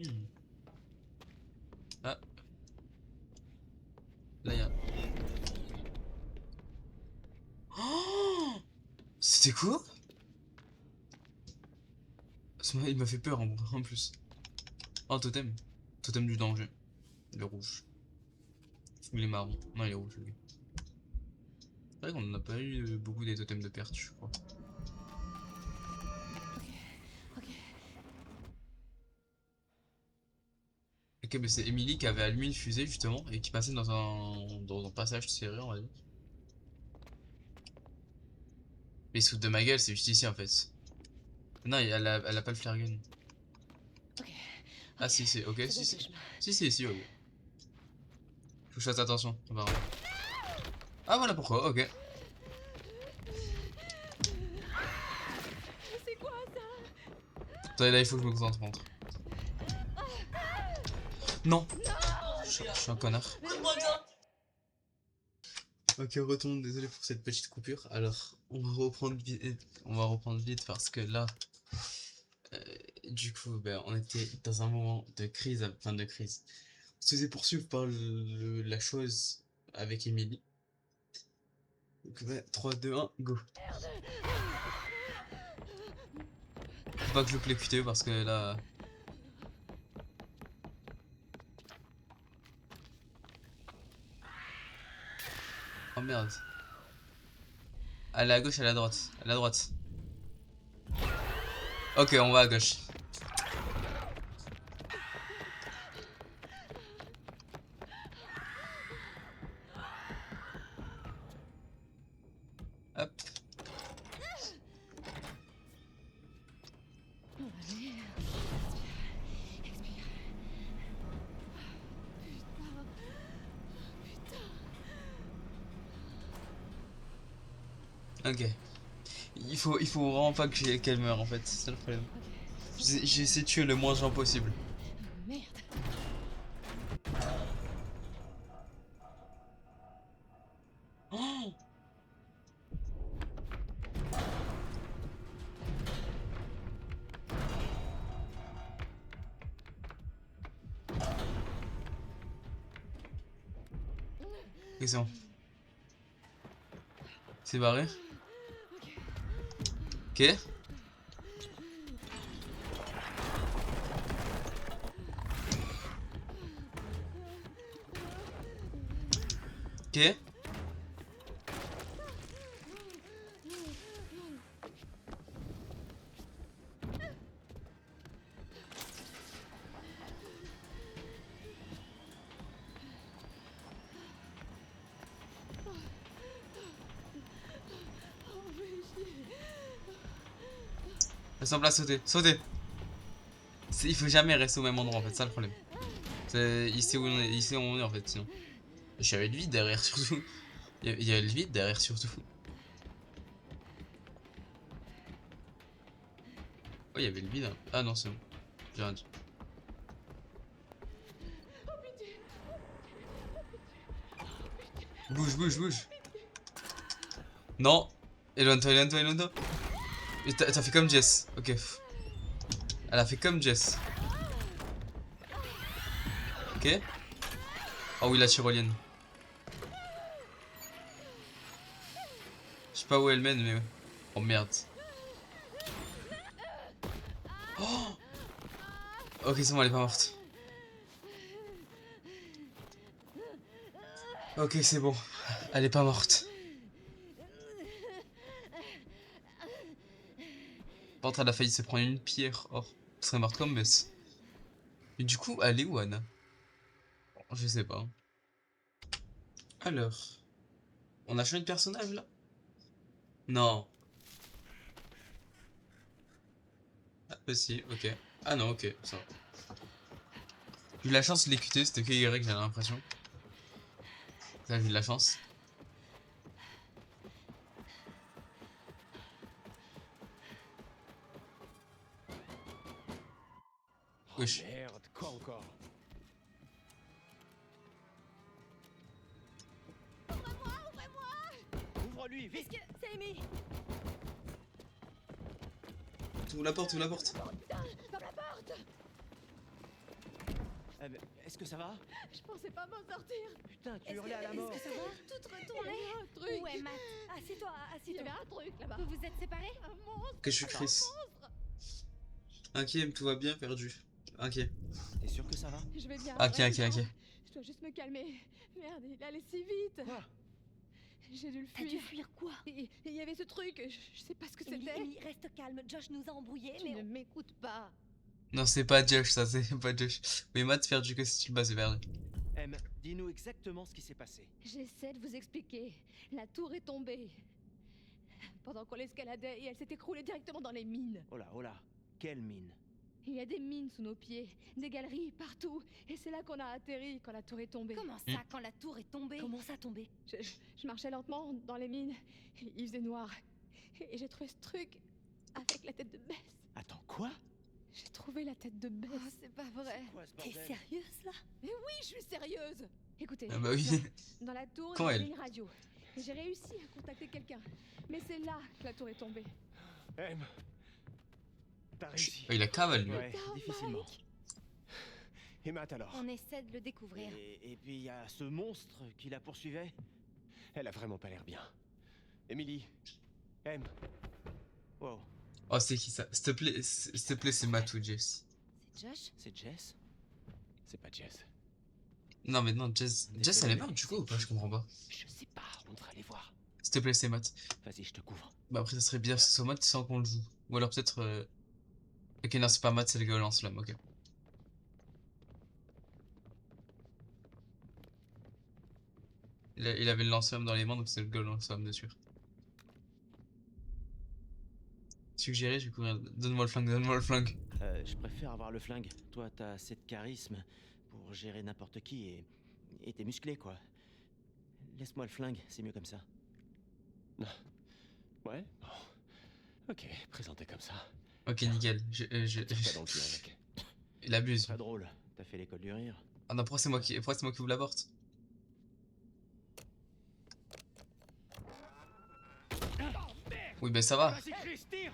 A: Hmm. Ah, là y'a. Oh, c'était quoi? Il m'a fait peur en plus. Oh, totem. Totem du danger. Le rouge. Ou il est marron. Non, il est rouge, lui. C'est vrai qu'on n'a pas eu beaucoup des totems de perte, je crois.
B: Ok.
A: Ok, mais c'est Emily qui avait allumé une fusée justement et qui passait dans un passage serré, on va dire. Mais sous de ma gueule, c'est juste ici en fait. Non, elle a pas le flare gun.
B: Ok.
A: Ah, si, c'est ok,
B: Ça doit
A: si,
B: être le
A: si.
B: chemin.
A: Si, ok. Faut que je fasse attention, apparemment. Ah, voilà pourquoi, ok.
B: C'est quoi ça?
A: Attendez, là, il faut que je me concentre, par contre. Non! Je suis un connard. Ok, retourne, désolé pour cette petite coupure. Alors, on va reprendre vite parce que là, euh, du coup, ben, on était dans un moment de crise, enfin de crise. On se faisait poursuivre par la chose avec Emily. Donc, ouais, 3, 2, 1, go. Faut pas que je loupe les QTE parce que là. Oh merde. Elle est à gauche, elle est à droite. Elle est à droite. Ok, on va à gauche. Hop.
B: Allez. Expire.
A: Ok. Il faut vraiment pas qu'elle meure en fait, c'est ça le problème. J'ai essayé de tuer le moins de gens possible.
B: Merde.
A: Oh, ok, c'est bon. C'est barré. Ok. Ok. Ressemble à sauter. Sauter. Il faut jamais rester au même endroit en fait, c'est ça le problème. Il sait où on est, il sait où on est en fait sinon. J'avais le vide derrière surtout. Il y a le vide derrière surtout. Oh, il y avait le vide, hein. Ah non, c'est bon. J'ai rien dit. Bouge, bouge, bouge. Non. Éloigne-toi, éloigne-toi, éloigne-toi. Et t'as fait comme Jess. Ok. Elle a fait comme Jess. Ok. Oh oui, la tyrolienne. Je sais pas où elle mène, mais. Oh merde. Oh, ok, c'est bon, elle est pas morte. Ok, c'est bon. Elle est pas morte. Par contre, elle a failli se prendre une pierre. Oh, elle serait morte comme Bess. Et du coup, elle est où, Anna? Je sais pas. Alors, on a changé de personnage là? Non. Si, ok. Ah non, ok, ça va. J'ai eu la chance de l'écouter, c'était que Y, j'ai l'impression. Ça, j'ai eu de la chance.
D: Oh
A: Wesh.
D: merde, quoi encore?
E: Ouvre-lui, vite!
B: Qu'est-ce que... C'est Amy.
A: Ouvre la porte, ouvre la porte.
B: Oh putain, ferme la porte.
E: Mais est-ce que ça va?
B: Je pensais pas m'en sortir.
E: Putain, tu hurlais à la mort.
B: Est-ce que ça va? Tout retourné. Il y avait un truc.
F: Ouais, Matt, assieds-toi,
B: Il y
F: assieds-toi.
B: avait un truc là-bas.
F: Vous vous êtes séparés?
B: Un monstre.
A: Que je suis Chris. Inquiet, tout va bien, perdu. Inquiet.
E: T'es sûr que ça va?
B: Je vais bien.
A: Ok, ok,
B: vraiment.
A: ok.
B: Je dois juste me calmer. Merde, il allait si vite.
E: Quoi?
B: J'ai dû le
F: T'as dû
B: fuir.
F: fuir quoi?
B: Et il y avait ce truc, je sais pas ce que
F: Emily,
B: c'était.
F: Emily, reste calme. Josh nous a embrouillés,
B: Tu
F: mais
B: ne m'écoutes pas.
A: Non, c'est pas Josh, ça, c'est pas Josh. Mais Matt, perdu, que si tu le bats, c'est perdu.
E: Em, dis-nous exactement ce qui s'est passé.
B: J'essaie de vous expliquer. La tour est tombée. Pendant qu'on l'escaladait et elle s'est écroulée directement dans les mines.
E: Oh là, quelle mine.
B: Il y a des mines sous nos pieds, des galeries partout. Et c'est là qu'on a atterri quand la tour est tombée.
F: comment ça, quand la tour est tombée? Comment ça tombé?
B: Je marchais lentement dans les mines. Il faisait noir. Et j'ai trouvé ce truc avec la tête de Bess.
E: Attends, quoi?
B: J'ai trouvé la tête de Bess.
F: Oh, c'est pas vrai.
E: Quoi, ce
F: T'es
E: bordel?
F: sérieuse là?
B: Mais oui, je suis sérieuse. Écoutez,
A: Ah bah oui.
B: dans la tour,
A: Quand
B: il y avait
A: elle
B: une radio. Et j'ai réussi à contacter quelqu'un. Mais c'est là que la tour est tombée.
D: Em, t'as réussi.
A: Il a cavale, lui.
E: Ouais,
B: Putain,
E: difficilement.
B: Mike.
D: Et Matt alors?
F: On essaie de le découvrir.
E: Et puis il y a ce monstre qui la poursuivait.
D: Elle a vraiment pas l'air bien. Emily, Em,
E: Wow,
A: Oh, c'est qui ça? S'il te plaît, c'est Matt ou Jess.
F: C'est Josh?
E: c'est Jess?
D: c'est pas Jess.
A: Non, mais non, Jess. Jess, elle est morte du coup ou pas? Je comprends pas.
E: Je sais pas, on devrait aller voir.
A: S'il te plaît, c'est Matt.
E: Vas-y, je te couvre.
A: Bah, après, ça serait bien que ce soit Matt sans qu'on le joue. Ou alors peut-être. Ok, non, c'est pas Matt, c'est le gars au lance-flamme, ok. Il avait le lance-flamme dans les mains, donc c'est le gars au lance-flamme, bien sûr. Suggéré, je vais courir. Donne-moi le flingue, donne-moi le flingue.
E: Je préfère avoir le flingue. Toi, t'as assez de charisme pour gérer n'importe qui et t'es musclé, quoi. Laisse-moi le flingue, c'est mieux comme ça.
D: Ouais? Bon. Ok, présenté comme ça.
A: Ok, nickel.
D: Tire pas dans le pied avec.
A: Il abuse.
E: Pas drôle, t'as fait l'école du rire.
A: Ah non, pourquoi c'est moi qui ouvre la porte? Oui, ben ça va.
E: Vas-y, Chris, tire!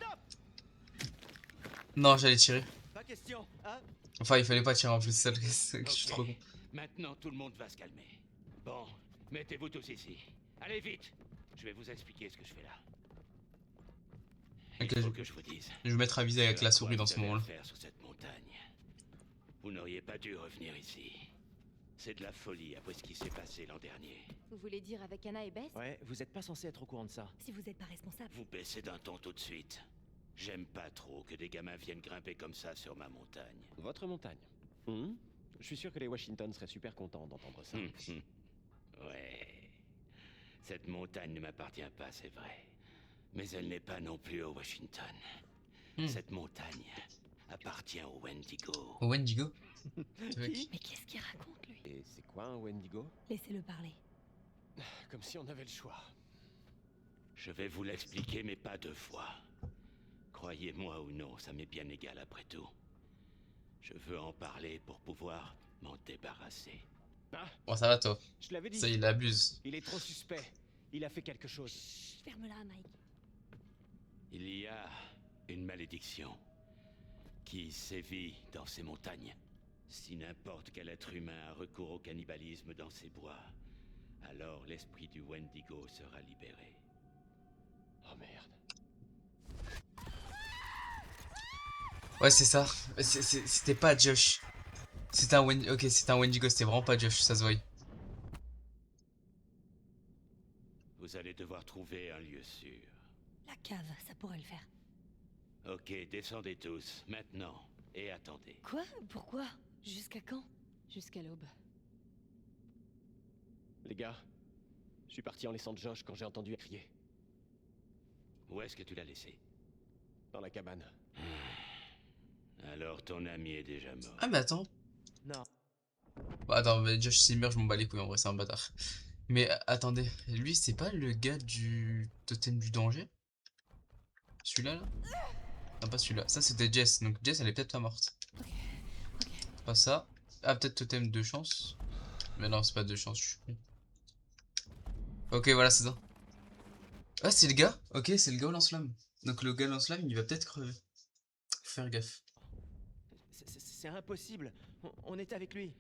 A: Non, j'allais tirer.
E: Pas question, hein?
A: Enfin, il fallait pas tirer en plus, c'est ça que je suis trop con.
G: Maintenant, tout le monde va se calmer. Bon, mettez-vous tous ici. Allez vite. Je vais vous expliquer ce que je fais là.
A: Ok,
G: Il faut que je vous dise.
A: je vais mettre à viser avec
G: ce à
A: la
G: quoi
A: souris dans
G: vous
A: ce
G: avez
A: moment-là.
G: affaire sur cette montagne. Vous n'auriez pas dû revenir ici. C'est de la folie après ce qui s'est passé l'an dernier.
F: Vous voulez dire avec Anna et Bess?
E: Ouais, vous êtes pas censé être au courant de ça.
F: Si vous êtes pas responsable.
G: Vous baissez d'un ton tout de suite. J'aime pas trop que des gamins viennent grimper comme ça sur ma montagne.
D: Votre montagne. Je suis sûr que les Washington seraient super contents d'entendre ça.
G: Ouais. Cette montagne ne m'appartient pas, c'est vrai. Mais elle n'est pas non plus au Washington. Cette montagne appartient au Wendigo.
A: Au Wendigo?
F: Mais qu'est-ce qu'il raconte lui?
D: Et c'est quoi un Wendigo?
F: Laissez-le parler.
D: Comme si on avait le choix.
G: Je vais vous l'expliquer, mais pas deux fois. Croyez-moi ou non, ça m'est bien égal après tout. Je veux en parler pour pouvoir m'en débarrasser.
D: Ah,
A: Bon, ça va, toi.
D: je l'avais dit.
A: Ça, il abuse.
D: Il est trop suspect. Il a fait quelque chose.
F: Chut, ferme-la, Mike.
G: Il y a une malédiction qui sévit dans ces montagnes. Si n'importe quel être humain a recours au cannibalisme dans ces bois, alors l'esprit du Wendigo sera libéré.
D: Oh merde.
A: Ouais, c'est ça. C'était pas Josh. C'était un Wendigo. Ok, c'était un Wendigo, c'était vraiment pas Josh, ça se voit.
G: Vous allez devoir trouver un lieu sûr.
F: La cave, ça pourrait le faire.
G: Ok, descendez tous, maintenant, et attendez.
F: Quoi? Pourquoi? Jusqu'à quand?
B: Jusqu'à l'aube.
D: Les gars, je suis parti en laissant Josh quand j'ai entendu crier.
G: Où est-ce que tu l'as laissé?
D: Dans la cabane.
G: Alors ton ami est déjà mort.
A: Ah mais attends.
E: Non.
A: Bah, attends, mais Josh Simmer, je m'en bats les couilles en vrai, c'est un bâtard. Mais attendez, lui c'est pas le gars du totem du danger? Celui-là là? Non pas celui-là, ça c'était Jess, donc Jess elle est peut-être pas morte. C'est pas ça. Ah peut-être totem de chance. Mais non c'est pas de chance, je suis con. Ok voilà c'est ça. Ah c'est le gars? Ok c'est le gars au lance-flamme. Donc le gars au lance-flamme il va peut-être crever. Faut faire gaffe.
E: C'est impossible. On est avec lui.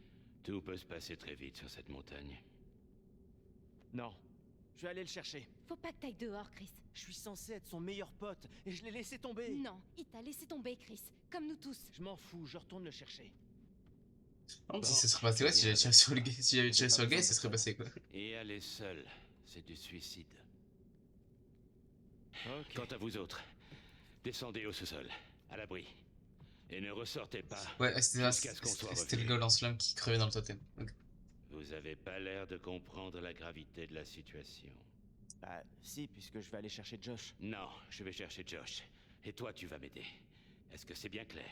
G: Tout peut se passer très vite sur cette montagne.
E: Non. Je vais aller le chercher.
B: Faut pas que t'ailles dehors, Chris.
E: Je suis censé être son meilleur pote et je l'ai laissé tomber.
B: Non, il t'a laissé tomber, Chris. Comme nous tous.
E: Je m'en fous, je retourne le chercher.
A: Non, si ça serait passé ouais, si j'avais tiré sur le gars, si j'avais tiré sur le gars, ça serait passé quoi.
G: Et aller seul, c'est du suicide.
E: Ok.
G: Quant à vous autres, descendez au sous-sol, à l'abri. Et ne ressortez pas
A: Ouais c'était
G: jusqu'à ce qu'on soit
A: c'était le
G: revenu.
A: gars au lance-flamme qui crevait dans le totem. Ok.
G: Vous avez pas l'air de comprendre la gravité de la situation.
E: Bah, si, puisque je vais aller chercher Josh.
G: Non, je vais chercher Josh. Et toi, tu vas m'aider. Est-ce que c'est bien clair?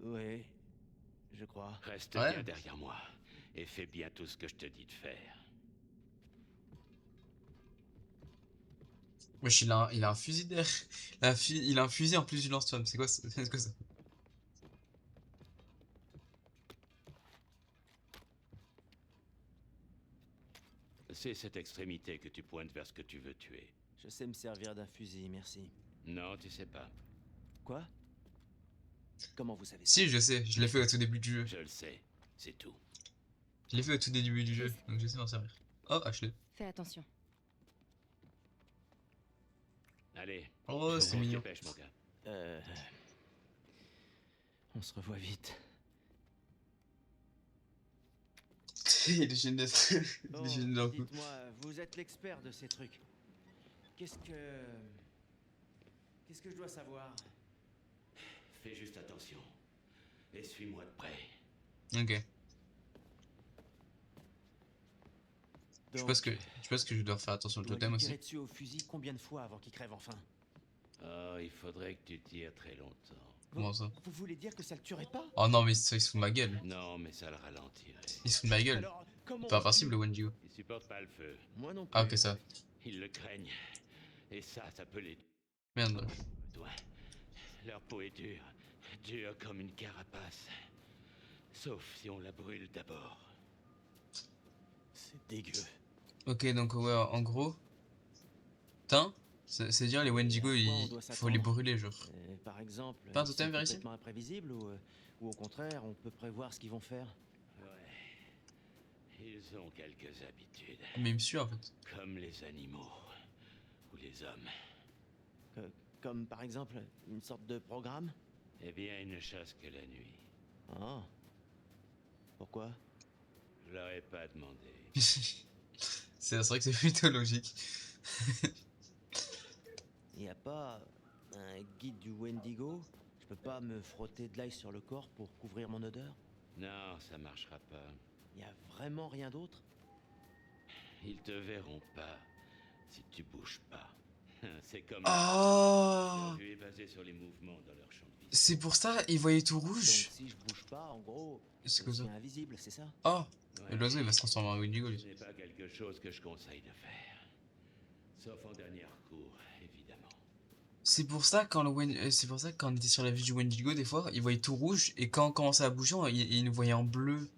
E: Ouais. Je crois.
G: Reste
A: Ouais.
G: bien derrière moi. Et fais bien tout ce que je te dis de faire.
A: Wesh il a un fusil d'air. Il a un fusil en plus du lance-flamme, c'est quoi ça? C'est quoi ça?
G: C'est cette extrémité que tu pointes vers ce que tu veux tuer.
E: Je sais me servir d'un fusil, merci.
G: Non, tu sais pas.
E: Quoi? Comment vous savez ça?
A: Si je sais, je l'ai fait au tout début du jeu.
G: Je le sais, c'est tout.
A: Je l'ai fait au tout début du jeu, donc je sais m'en servir. Oh Ashley.
B: Fais attention.
G: Allez.
A: Oh c'est
G: on se
A: mignon.
G: dépêche, mon gars.
E: On se revoit vite.
A: Il est gêné d'être. Il
E: Bon,
A: est gêné dans le coup.
E: dites-moi, vous êtes l'expert de ces trucs. Qu'est-ce que je dois savoir?
G: Fais juste attention. Et suis-moi de près.
A: Ok. Je
E: Donc,
A: pense que je dois faire attention au
E: je dois
A: totem
E: lui
A: aussi.
E: tirer dessus au fusil combien de fois avant qu'il crève enfin?
G: Oh, il faudrait que tu tires très longtemps.
A: Comment ça?
E: Vous voulez dire que ça le tuerait pas?
A: Oh non mais ça il se fout de ma gueule.
G: Non, mais ça le ralentirait.
A: Il se fout de ma gueule.
E: Alors, comment
A: Pas invincible le Wendigo.
G: Ils supportent pas le feu.
E: Moi non plus.
A: Ah ok ça.
G: Ils le craignent. Et ça peut les
A: Merde.
G: doigts. Leur peau est dure. Dure comme une carapace. Sauf si on la brûle d'abord.
E: C'est dégueu.
A: Ok donc ouais en gros. Putain. C'est-à-dire les Wendigo
E: Et à quoi on
A: il
E: doit
A: faut les
E: s'attendre?
A: brûler genre.
E: Par exemple,
A: Pas un
E: ils
A: totem
E: sont
A: vers ici?
E: complètement imprévisibles ou au contraire, on peut prévoir ce qu'ils vont faire.
G: Ouais. Ils ont quelques habitudes.
A: Mais il me suit en fait.
G: Comme les animaux. Ou les hommes.
E: Comme par exemple une sorte de programme.
G: Eh bien, ils ne chassent que la nuit.
E: Ah. Pourquoi?
G: Je leur ai pas demandé.
A: C'est vrai que c'est plutôt logique.
E: Y a pas un guide du Wendigo? Je peux pas me frotter de l'ail sur le corps pour couvrir mon odeur?
G: Non, ça marchera pas.
E: Y a vraiment rien d'autre?
G: Ils te verront pas si tu bouges pas. C'est comme
A: Oh.
G: leur vue est basée sur les mouvements dans leur champ de vision.
A: C'est pour ça il voyait tout
E: Donc
A: rouge.
E: si je bouge pas, en gros,
A: C'est
E: je
A: comme ça.
E: suis invisible, c'est ça?
A: Oh.
G: Ouais.
A: Et l'oiseau il va se transformer en Wendigo lui.
G: Ce n'est pas quelque chose que je conseille de faire. Sauf en dernier recours, évidemment.
A: C'est pour ça quand c'est pour ça que quand on était sur la vue du Wendigo des fois il voyait tout rouge et quand on commençait à bouger il nous voyait en bleu.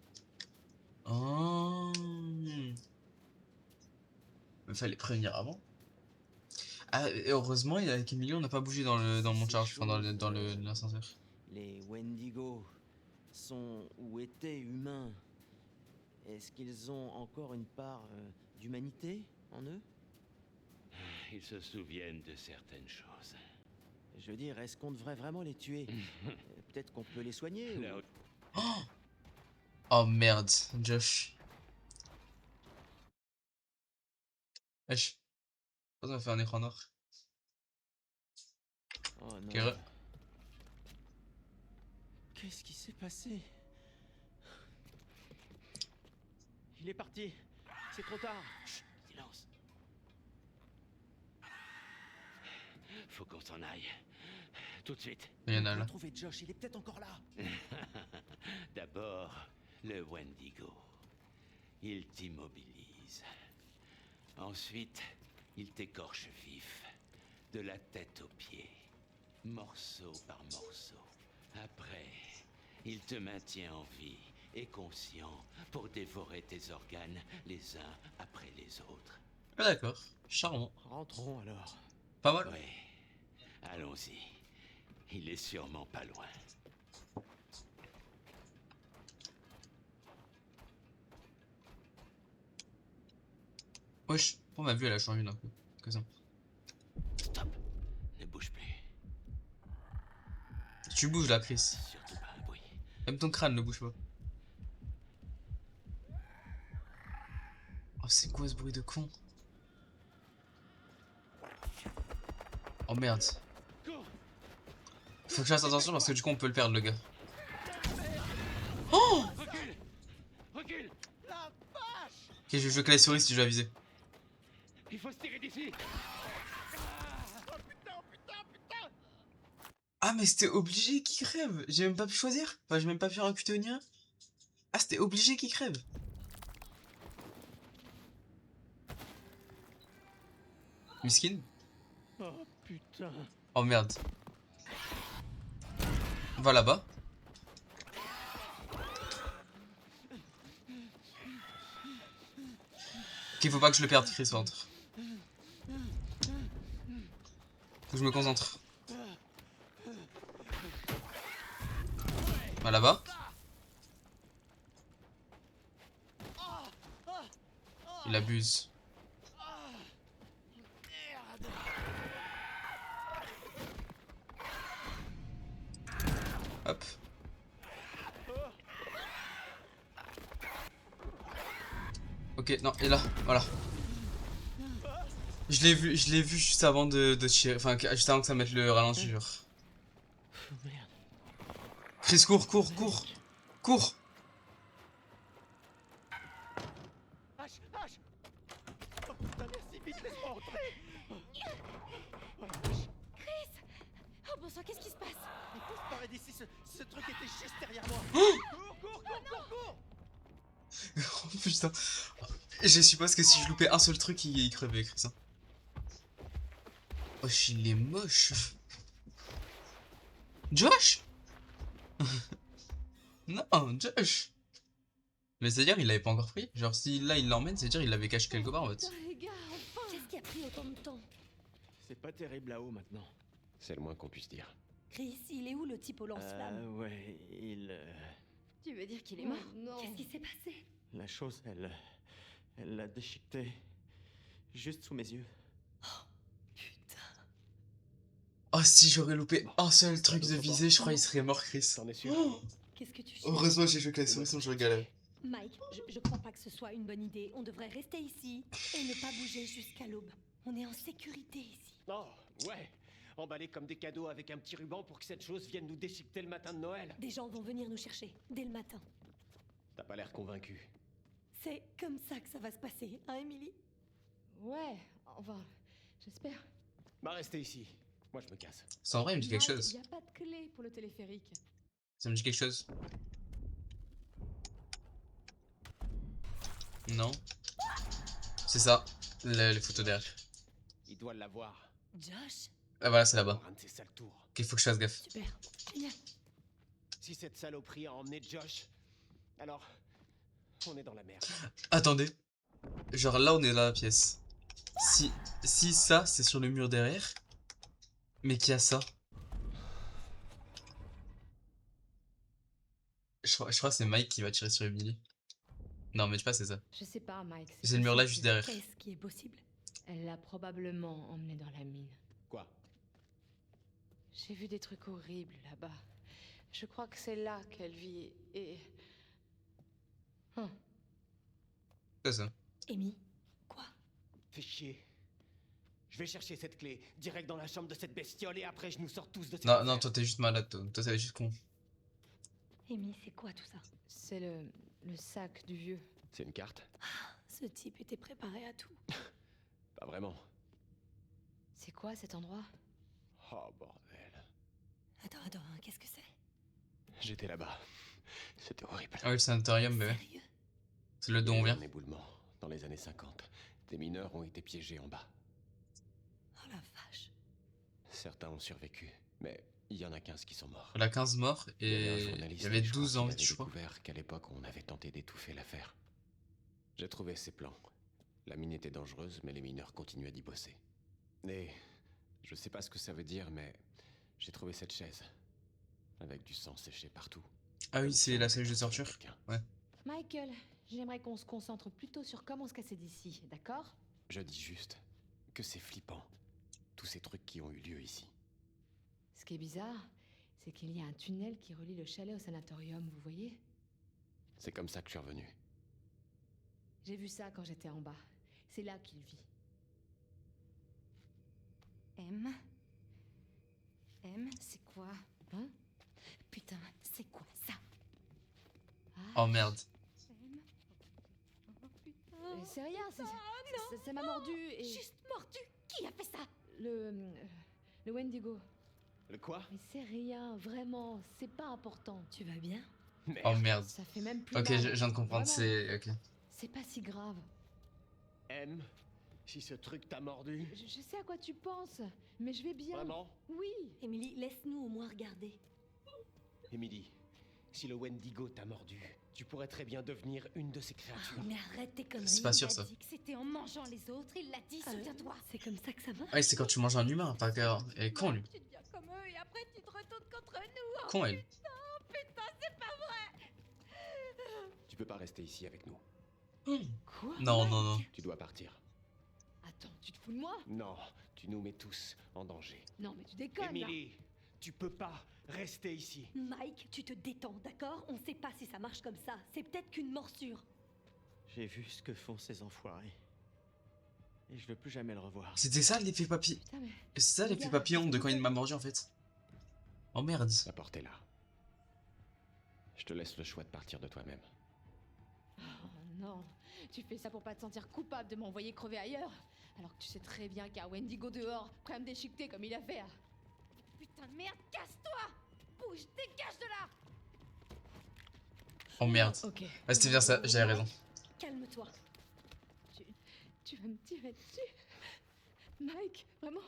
A: Oh. Il fallait prévenir avant. Ah et heureusement avec Emilio on n'a pas bougé dans mon charge, enfin dans l'ascenseur.
E: Les Wendigo sont ou étaient humains. Est-ce qu'ils ont encore une part d'humanité en eux?
G: Ils se souviennent de certaines choses.
E: Je veux dire, est-ce qu'on devrait vraiment les tuer? Peut-être qu'on peut les soigner ou...
G: Là-
A: Oh, oh merde, Josh. Wesh. Pourquoi on a fait un écran noir?
E: Oh non.
A: Ok, re-
E: Qu'est-ce qui s'est passé? Il est parti. C'est trop tard.
G: Chut, silence. Faut qu'on s'en aille. tout de suite.
A: Il y en a
E: On
A: là.
E: a trouvé Josh, il est peut-être encore là.
G: D'abord, le Wendigo. Il t'immobilise. Ensuite, il t'écorche vif, de la tête aux pieds, morceau par morceau. Après, il te maintient en vie et conscient pour dévorer tes organes les uns après les autres.
A: Ah d'accord, charmant.
E: Rentrons alors.
A: Pas mal.
G: Ouais, allons-y. Il est sûrement pas loin.
A: Wesh, pourquoi ma vue elle a changé d'un coup? Que ça.
G: Stop. Ne bouge plus.
A: Tu bouges là, Chris.
G: Surtout pas un bruit.
A: Même ton crâne ne bouge pas. Oh, c'est quoi ce bruit de con? Oh merde. Faut que je fasse attention parce que du coup on peut le perdre le gars. Oh!
G: Recule. Recule.
A: Ok, je veux que la souris si je vais viser.
G: Il faut se tirer d'ici.
A: Ah mais c'était obligé qu'il crève. J'ai même pas pu choisir. Enfin j'ai même pas pu recruter ni rien. Ah c'était obligé qu'il crève. Miskin?
E: Oh putain.
A: Oh merde. Va là-bas. Ok, faut pas que je le perde, Chris, rentre. Faut que je me concentre. Va là-bas. Il abuse. Hop. Ok, non, et là, voilà. Je l'ai vu juste avant de tirer, enfin juste avant que ça mette le ralenti, genre.
E: Merde.
A: Chris, cours, cours, cours, cours.
E: H. Oh putain, merci, vite, laisse-moi entrer.
F: Oh bon sang, qu'est-ce qui se passe?
E: Il faut se barrer d'ici, ce truc était juste derrière moi. Cours.
A: Oh putain. Je suppose que si je loupais un seul truc, il crevait, Chris. Hein. Oh, il est moche. Josh? Non, Josh. Mais c'est-à-dire il l'avait pas encore pris? Genre si là il l'emmène, c'est-à-dire il l'avait caché quelque part en fait.
B: Putain, les gars, enfin!
F: Qu'est-ce qui a pris autant de temps?
E: C'est pas terrible là-haut maintenant.
D: C'est le moins qu'on puisse dire.
F: Chris, il est où le type au lance-flamme?
E: Ouais,
B: Tu veux dire qu'il est mort? Non.
F: Qu'est-ce qui s'est passé?
E: La chose, elle l'a déchiqueté. Juste sous mes yeux.
F: Putain.
A: Oh si j'aurais loupé un seul truc de visée, je crois il serait mort Chris.
D: T'en es sûr?
A: Oh,
F: Qu'est-ce que tu cherches?
A: heureusement j'ai joué avec la souris, sinon je galère.
F: Mike, je crois pas que ce soit une bonne idée. On devrait rester ici et ne pas bouger jusqu'à l'aube. On est en sécurité ici.
D: Oh, ouais. Emballés comme des cadeaux avec un petit ruban pour que cette chose vienne nous déchiqueter le matin de Noël.
F: Des gens vont venir nous chercher dès le matin.
D: T'as pas l'air convaincu.
F: C'est comme ça que ça va se passer, hein, Emily?
B: Ouais, enfin, j'espère.
D: Bah, restez ici. Moi, je me casse.
A: C'est en vrai il me dit quelque chose.
B: Y a pas de clé pour le téléphérique.
A: Ça me dit quelque chose. Non. C'est ça, les photos derrière.
D: Il doit l'avoir.
F: Josh?
A: Ah voilà c'est là-bas.
D: Pour un de ses sales tours.
A: Ok, faut que je fasse gaffe.
F: Super. Génial.
D: Si cette saloperie a emmené Josh, alors on est dans la merde.
A: Attendez. Genre là on est dans la pièce. Si ça c'est sur le mur derrière. Mais qu'il y a ça. Je crois que c'est Mike qui va tirer sur Emily. Non mais je sais pas c'est ça.
B: Je sais pas, Mike.
A: C'est le mur là
B: possible.
A: juste derrière.
F: Qu'est-ce qui est possible?
B: Elle l'a probablement emmené dans la mine.
D: Quoi?
B: J'ai vu des trucs horribles là-bas. Je crois que c'est là qu'elle vit et...
A: C'est ça.
F: Amy? Quoi?
D: Fais chier. Je vais chercher cette clé, direct dans la chambre de cette bestiole, et après je nous sors tous de cette
A: Non,
D: affaire.
A: non, toi t'es juste malade, toi t'es juste con.
F: Amy, c'est quoi tout ça?
B: C'est le sac du vieux.
D: C'est une carte?
F: Ce type était préparé à tout.
D: Pas vraiment.
B: C'est quoi cet endroit?
D: Oh bordel.
F: Attends, qu'est-ce que c'est?
D: J'étais là-bas. C'était horrible.
A: Ah oui, le sanatorium, mais ouais.
F: Sérieux?
A: C'est le
D: Il y
A: dont
D: a
A: on
D: eu
A: vient.
D: un éboulement dans les années 50. Des mineurs ont été piégés en bas.
F: Oh la vache.
D: Certains ont survécu, mais il y en a 15 qui sont morts.
A: On a 15 morts
D: Il y avait un
A: et il
D: journaliste,
A: y avait
D: je crois,
A: 12
D: qui
A: en
D: avait
A: vie, je crois.
D: découvert qu'à l'époque, on avait tenté d'étouffer l'affaire. J'ai trouvé ces plans. La mine était dangereuse, mais les mineurs continuaient d'y bosser. Et je sais pas ce que ça veut dire, mais j'ai trouvé cette chaise. Avec du sang séché partout.
A: Ah oui,
D: Comme si
A: c'est
D: on
A: la
D: avait
A: salle de
D: torturé
A: torture.
D: quelqu'un.
A: Ouais.
B: Michael, j'aimerais qu'on se concentre plutôt sur comment se casser d'ici, d'accord?
D: Je dis juste que c'est flippant. Tous ces trucs qui ont eu lieu ici.
B: Ce qui est bizarre, c'est qu'il y a un tunnel qui relie le chalet au sanatorium, vous voyez?
D: C'est comme ça que je suis revenu.
B: J'ai vu ça quand j'étais en bas. C'est là qu'il vit.
F: M? M, c'est quoi?
B: Hein?
F: Putain, c'est quoi ça?
A: Oh merde.
F: M? Oh putain.
B: C'est rien, ça m'a mordu et...
F: Juste mordu. Qui a fait ça?
B: Le Wendigo.
D: Le quoi?
B: Mais c'est rien, vraiment, c'est pas important.
F: Tu vas bien?
D: Merde.
A: Oh merde.
B: Ça fait même plus
A: Ok,
B: mal.
A: je viens de comprendre,
B: Vraiment.
A: c'est... Ok.
B: C'est pas si grave.
D: M, si ce truc t'a mordu...
B: Je sais à quoi tu penses, mais je vais bien.
D: Vraiment?
B: Oui.
F: Emily, laisse-nous au moins regarder.
D: Emily, si le Wendigo t'a mordu, tu pourrais très bien devenir une de ces créatures.
F: Mais arrête tes conneries.
A: C'est pas sûr,
F: il a
A: ça.
F: dit que c'était en mangeant les autres, il l'a dit, souviens-toi. C'est comme ça que ça marche?
A: Ouais, c'est quand tu manges un humain, pas que... Elle est con, lui.
F: Tu deviens comme eux et après tu te retournes contre nous.
A: Con, elle.
F: Putain, c'est pas vrai.
D: Tu peux pas rester ici avec nous.
B: Quoi?
A: Non, non, non.
D: Tu dois partir.
B: Attends, tu te fous de moi?
D: Non, tu nous mets tous en danger.
B: Non, mais tu déconnes, là.
D: Emily, tu peux pas rester ici.
F: Mike, tu te détends, d'accord? On sait pas si ça marche comme ça. C'est peut-être qu'une morsure.
E: J'ai vu ce que font ces enfoirés. Et je veux plus jamais le revoir.
A: C'était ça l'effet papillon.
B: Putain, mais...
A: C'est ça l'effet papillon de quand il m'a mordu, en fait. Oh merde.
D: La porte est là. Je te laisse le choix de partir de toi-même.
B: Oh non, tu fais ça pour pas te sentir coupable de m'envoyer crever ailleurs, alors que tu sais très bien qu'un Wendigo dehors, prêt à me déchiqueter comme il a fait.
F: Putain de merde, casse-toi! Bouge, dégage de là!
A: Oh merde.
B: Ok.
A: Ah, c'était bien ça, j'avais raison.
F: Calme-toi.
B: Tu vas me tirer dessus? Mike, vraiment?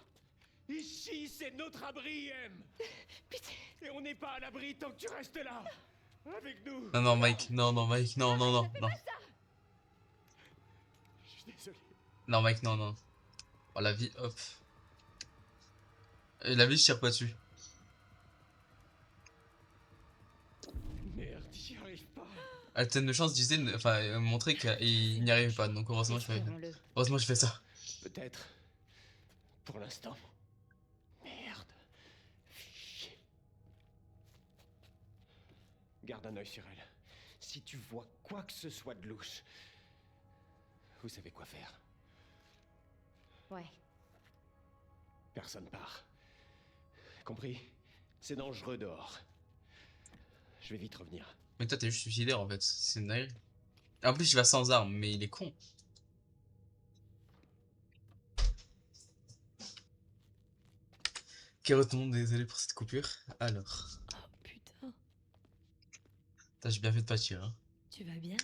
D: Ici, c'est notre abri, M.
B: Pitié.
D: Et on n'est pas à l'abri tant que tu restes là. Avec nous.
A: Non, non, Mike. Non, non, Mike. Non, non, non, non.
D: Je suis désolé.
A: Non, Mike, non, non. Oh, la vie, hop. Et la vie, je tire pas dessus.
D: Merde, j'y arrive pas.
A: Alterne de chance disait, enfin, montrer qu'il n'y arrivait pas. Donc, heureusement,
B: Espérons-le.
A: heureusement, je fais ça.
D: Peut-être. Pour l'instant. Merde. Chier. Garde un œil sur elle. Si tu vois quoi que ce soit de louche, vous savez quoi faire.
B: Ouais.
D: Personne part. Compris? C'est dangereux dehors. Je vais vite revenir.
A: Mais toi, t'es juste suicidaire, en fait. C'est une dinguerie. En plus, il va sans armes, mais il est con. Ok, tout le monde, désolé pour cette coupure. Alors.
F: Oh putain,
A: Putain, j'ai bien fait de pas tirer, hein.
F: tu vas bien?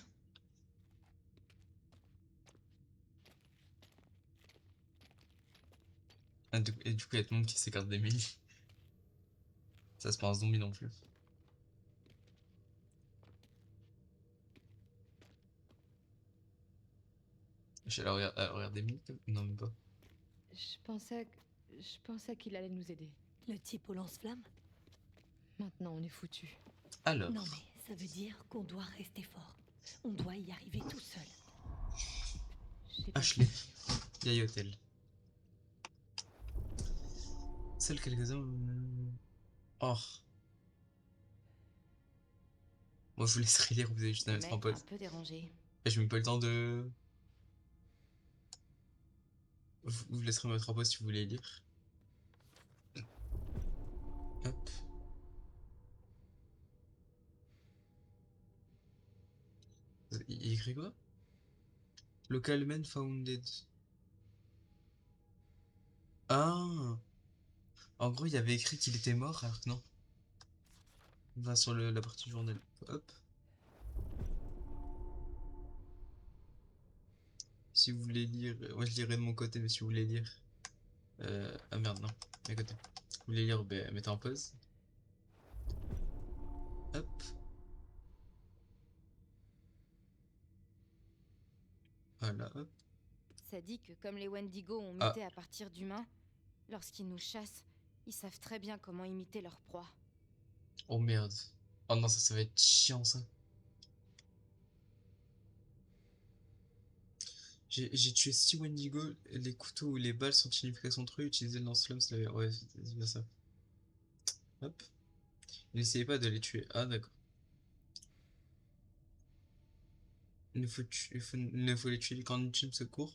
A: Et du coup, il y a tout le monde qui s'écarte d'Emily. Ça se passe zombie non plus. Je vais aller regarder Emily. Non, même pas.
B: Je pensais qu'il allait nous aider.
F: Le type au lance-flamme?
B: Maintenant, on est foutus.
A: Alors.
F: Non mais ça veut dire qu'on doit rester fort. On doit y arriver tout seul.
B: J'ai pas
A: Ashley. Vieil hôtel. Seul quelques-uns. Oh. Bon, je vous laisserai lire, vous avez juste à mettre en pause.
B: un peu dérangé.
A: Et je mets pas le temps de. Vous laisserez mettre en pause si vous voulez lire. Hop. Il écrit quoi? Local man founded. Ah! En gros, il y avait écrit qu'il était mort, alors que non. On va sur la partie journal. Hop. Si vous voulez lire, moi je lirai de mon côté, mais si vous voulez lire, ah merde non, à côté. Vous voulez lire, ben, mettez en pause. Hop. Voilà, hop.
B: Ça dit que comme les Wendigo ont
A: Ah.
B: muté à partir d'humains, lorsqu'ils nous chassent, ils savent très bien comment imiter leur proie.
A: Oh merde. Oh non, ça va être chiant ça. J'ai tué 6 Wendigo, les couteaux ou les balles sont inefficaces contre eux, utiliser le lance-flamme, c'est la... Ouais, c'est bien ça. Hop. N'essayez pas de les tuer. Ah d'accord. Il ne faut les tuer qu'en ultime secours.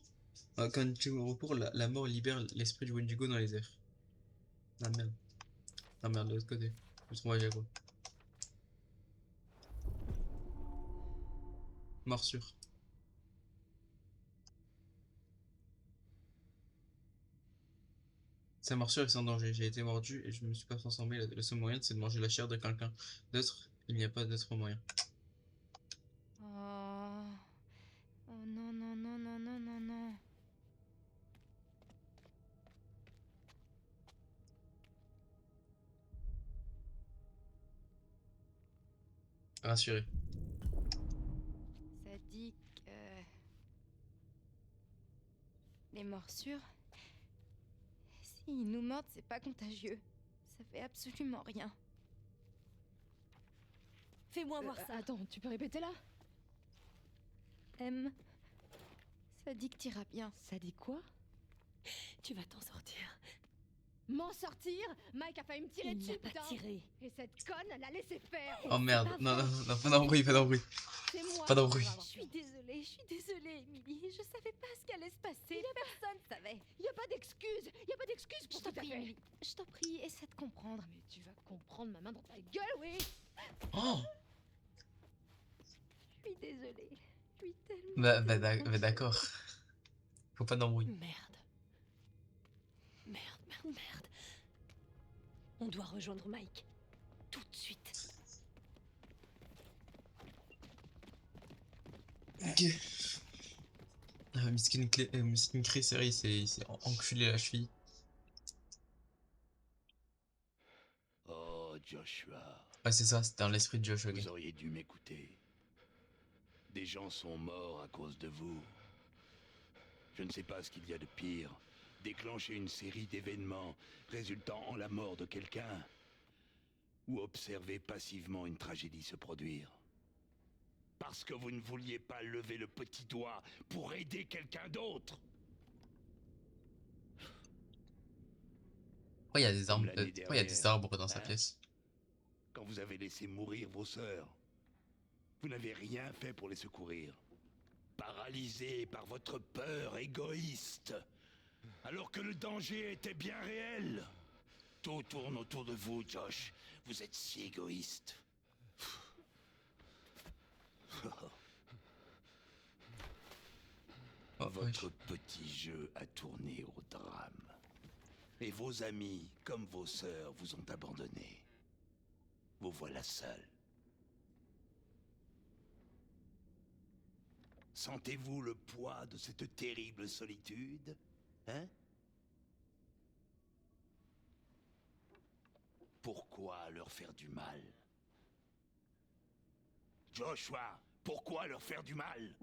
A: Qu'en ultime recours, la mort libère l'esprit du Wendigo dans les airs. Ah merde. Ah merde, de l'autre côté. Moi j'ai quoi. Morsure. Sa morsure est sans danger. J'ai été mordu et je me suis pas transformé. Le seul moyen, c'est de manger la chair de quelqu'un d'autre. Il n'y a pas d'autre moyen.
B: Oh... Oh non, non, non, non, non, non, non.
A: Rassuré.
B: Ça dit que... Les morsures... S'ils nous mordent, c'est pas contagieux. Ça fait absolument rien.
F: Fais-moi voir ça.
B: Attends, tu peux répéter là? M... Ça dit que t'iras bien. Ça dit quoi?
F: Tu vas t'en sortir.
B: M'en sortir? Mike a failli me tirer
F: Il
B: dessus,
F: n'a pas
B: putain.
F: tiré.
B: Et cette conne l'a laissé faire.
A: Oh merde.
F: pas
A: Non,
F: vrai.
A: non, non, pas d'embrouille, pas d'embrouille.
B: C'est moi.
A: Pas d'embrouille.
F: Je suis désolée, Emily. Je savais pas ce qu'allait se passer. Personne savait.
B: Y a pas d'excuse. Y a pas d'excuse
F: Je
B: pour
F: t'en
B: tout à
F: prie,
B: fait.
F: Emily. Je t'en prie, essaie de comprendre.
B: Mais tu vas comprendre ma main dans ta gueule, oui.
A: Oh
F: Je suis désolée. Je suis tellement.
A: bah d'accord. Faut pas d'embrouille.
F: Merde. Merde. On doit rejoindre Mike. Tout de suite.
A: Ok. Miskin Chris, il s'est enculé la cheville.
G: Oh, Joshua,
A: Ouais, c'est ça, c'était dans l'esprit de Josh, ok.
G: vous auriez dû m'écouter. Des gens sont morts à cause de vous. Je ne sais pas ce qu'il y a de pire. Déclencher une série d'événements résultant en la mort de quelqu'un. Ou observer passivement une tragédie se produire. Parce que vous ne vouliez pas lever le petit doigt pour aider quelqu'un d'autre.
A: Pourquoi il y a des
G: Comme
A: arbres,
G: l'année
A: pourquoi il y a des
G: dernière,
A: arbres dans sa
G: hein.
A: pièce?
G: Quand vous avez laissé mourir vos sœurs, vous n'avez rien fait pour les secourir. Paralysé par votre peur égoïste. Alors que le danger était bien réel. Tout tourne autour de vous, Josh. Vous êtes si égoïste.
A: Oh,
G: Votre
A: wesh.
G: petit jeu a tourné au drame. Et vos amis, comme vos sœurs, vous ont abandonné. Vous voilà seul. Sentez-vous le poids de cette terrible solitude? Hein? Pourquoi leur faire du mal? Joshua, pourquoi leur faire du mal?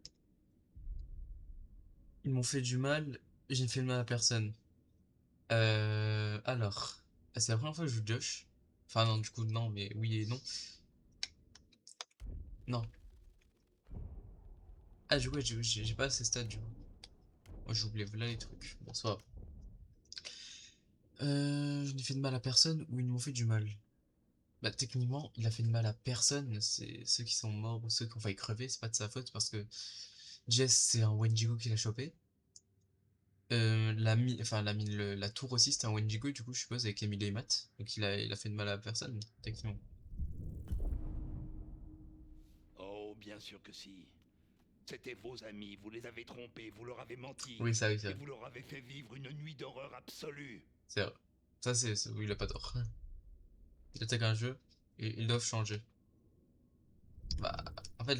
A: Ils m'ont fait du mal, j'ai fait le mal à personne. Alors, c'est la première fois que je joue Josh. Enfin non, du coup non, mais oui et non. Non. Ah du coup, j'ai pas assez stats du coup. Moi j'ai oublié là les trucs. Bon, ça va. Je n'ai fait de mal à personne ou ils m'ont fait du mal. Bah techniquement, il a fait de mal à personne. C'est ceux qui sont morts ou ceux qui ont failli crever, c'est pas de sa faute parce que Jess c'est un Wendigo qui l'a chopé. La tour aussi c'était un Wendigo du coup je suppose avec Emily et Matt. Donc il a fait de mal à personne, techniquement.
G: Oh, bien sûr que si. C'étaient vos amis, vous les avez trompés, vous leur avez menti.
A: Oui, ça oui,
G: Et
A: ça.
G: vous leur avez fait vivre une nuit d'horreur absolue.
A: C'est vrai. Ça oui, il a pas tort. Il attaque un jeu, ils doivent changer. Bah, en fait,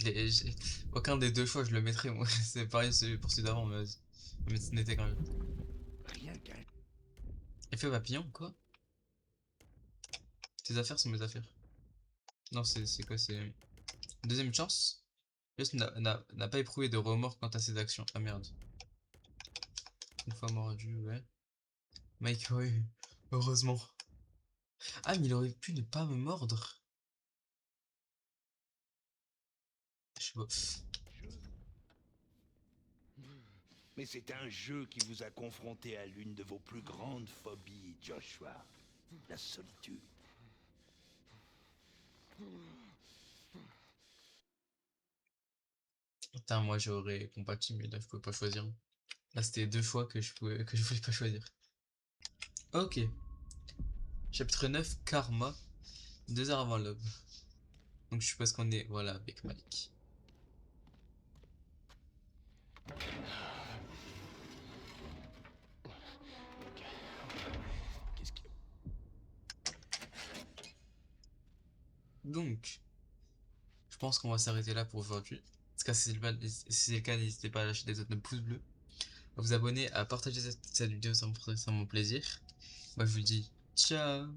A: aucun des deux choix je le mettrais, moi. C'est pareil pour celui d'avant, mais vas-y. Mais ce n'était quand même.
G: Rien qu'un...
A: Effet papillon, quoi? Tes affaires sont mes affaires. Non, c'est quoi? C'est. Deuxième chance? Just n'a pas éprouvé de remords quant à ses actions. Ah merde. Une fois mordu, ouais. Mike, oui. Heureusement. Ah, mais il aurait pu ne pas me mordre. Je sais pas.
G: Mais c'est un jeu qui vous a confronté à l'une de vos plus grandes phobies, Joshua. La solitude.
A: Putain, moi j'aurais compati, mais là je pouvais pas choisir. Là c'était deux choix que je voulais pas choisir. Ok. Chapitre 9, Karma. 2 heures avant l'aube. Donc je suppose qu'on est, voilà, avec Malik.
D: Qu'est-ce qui...
A: Donc, je pense qu'on va s'arrêter là pour aujourd'hui. En tout cas, si c'est le cas, n'hésitez pas à lâcher des autres pouces bleus, à vous abonner, à partager cette vidéo, ça me ferait extrêmement plaisir. Moi je vous dis ciao.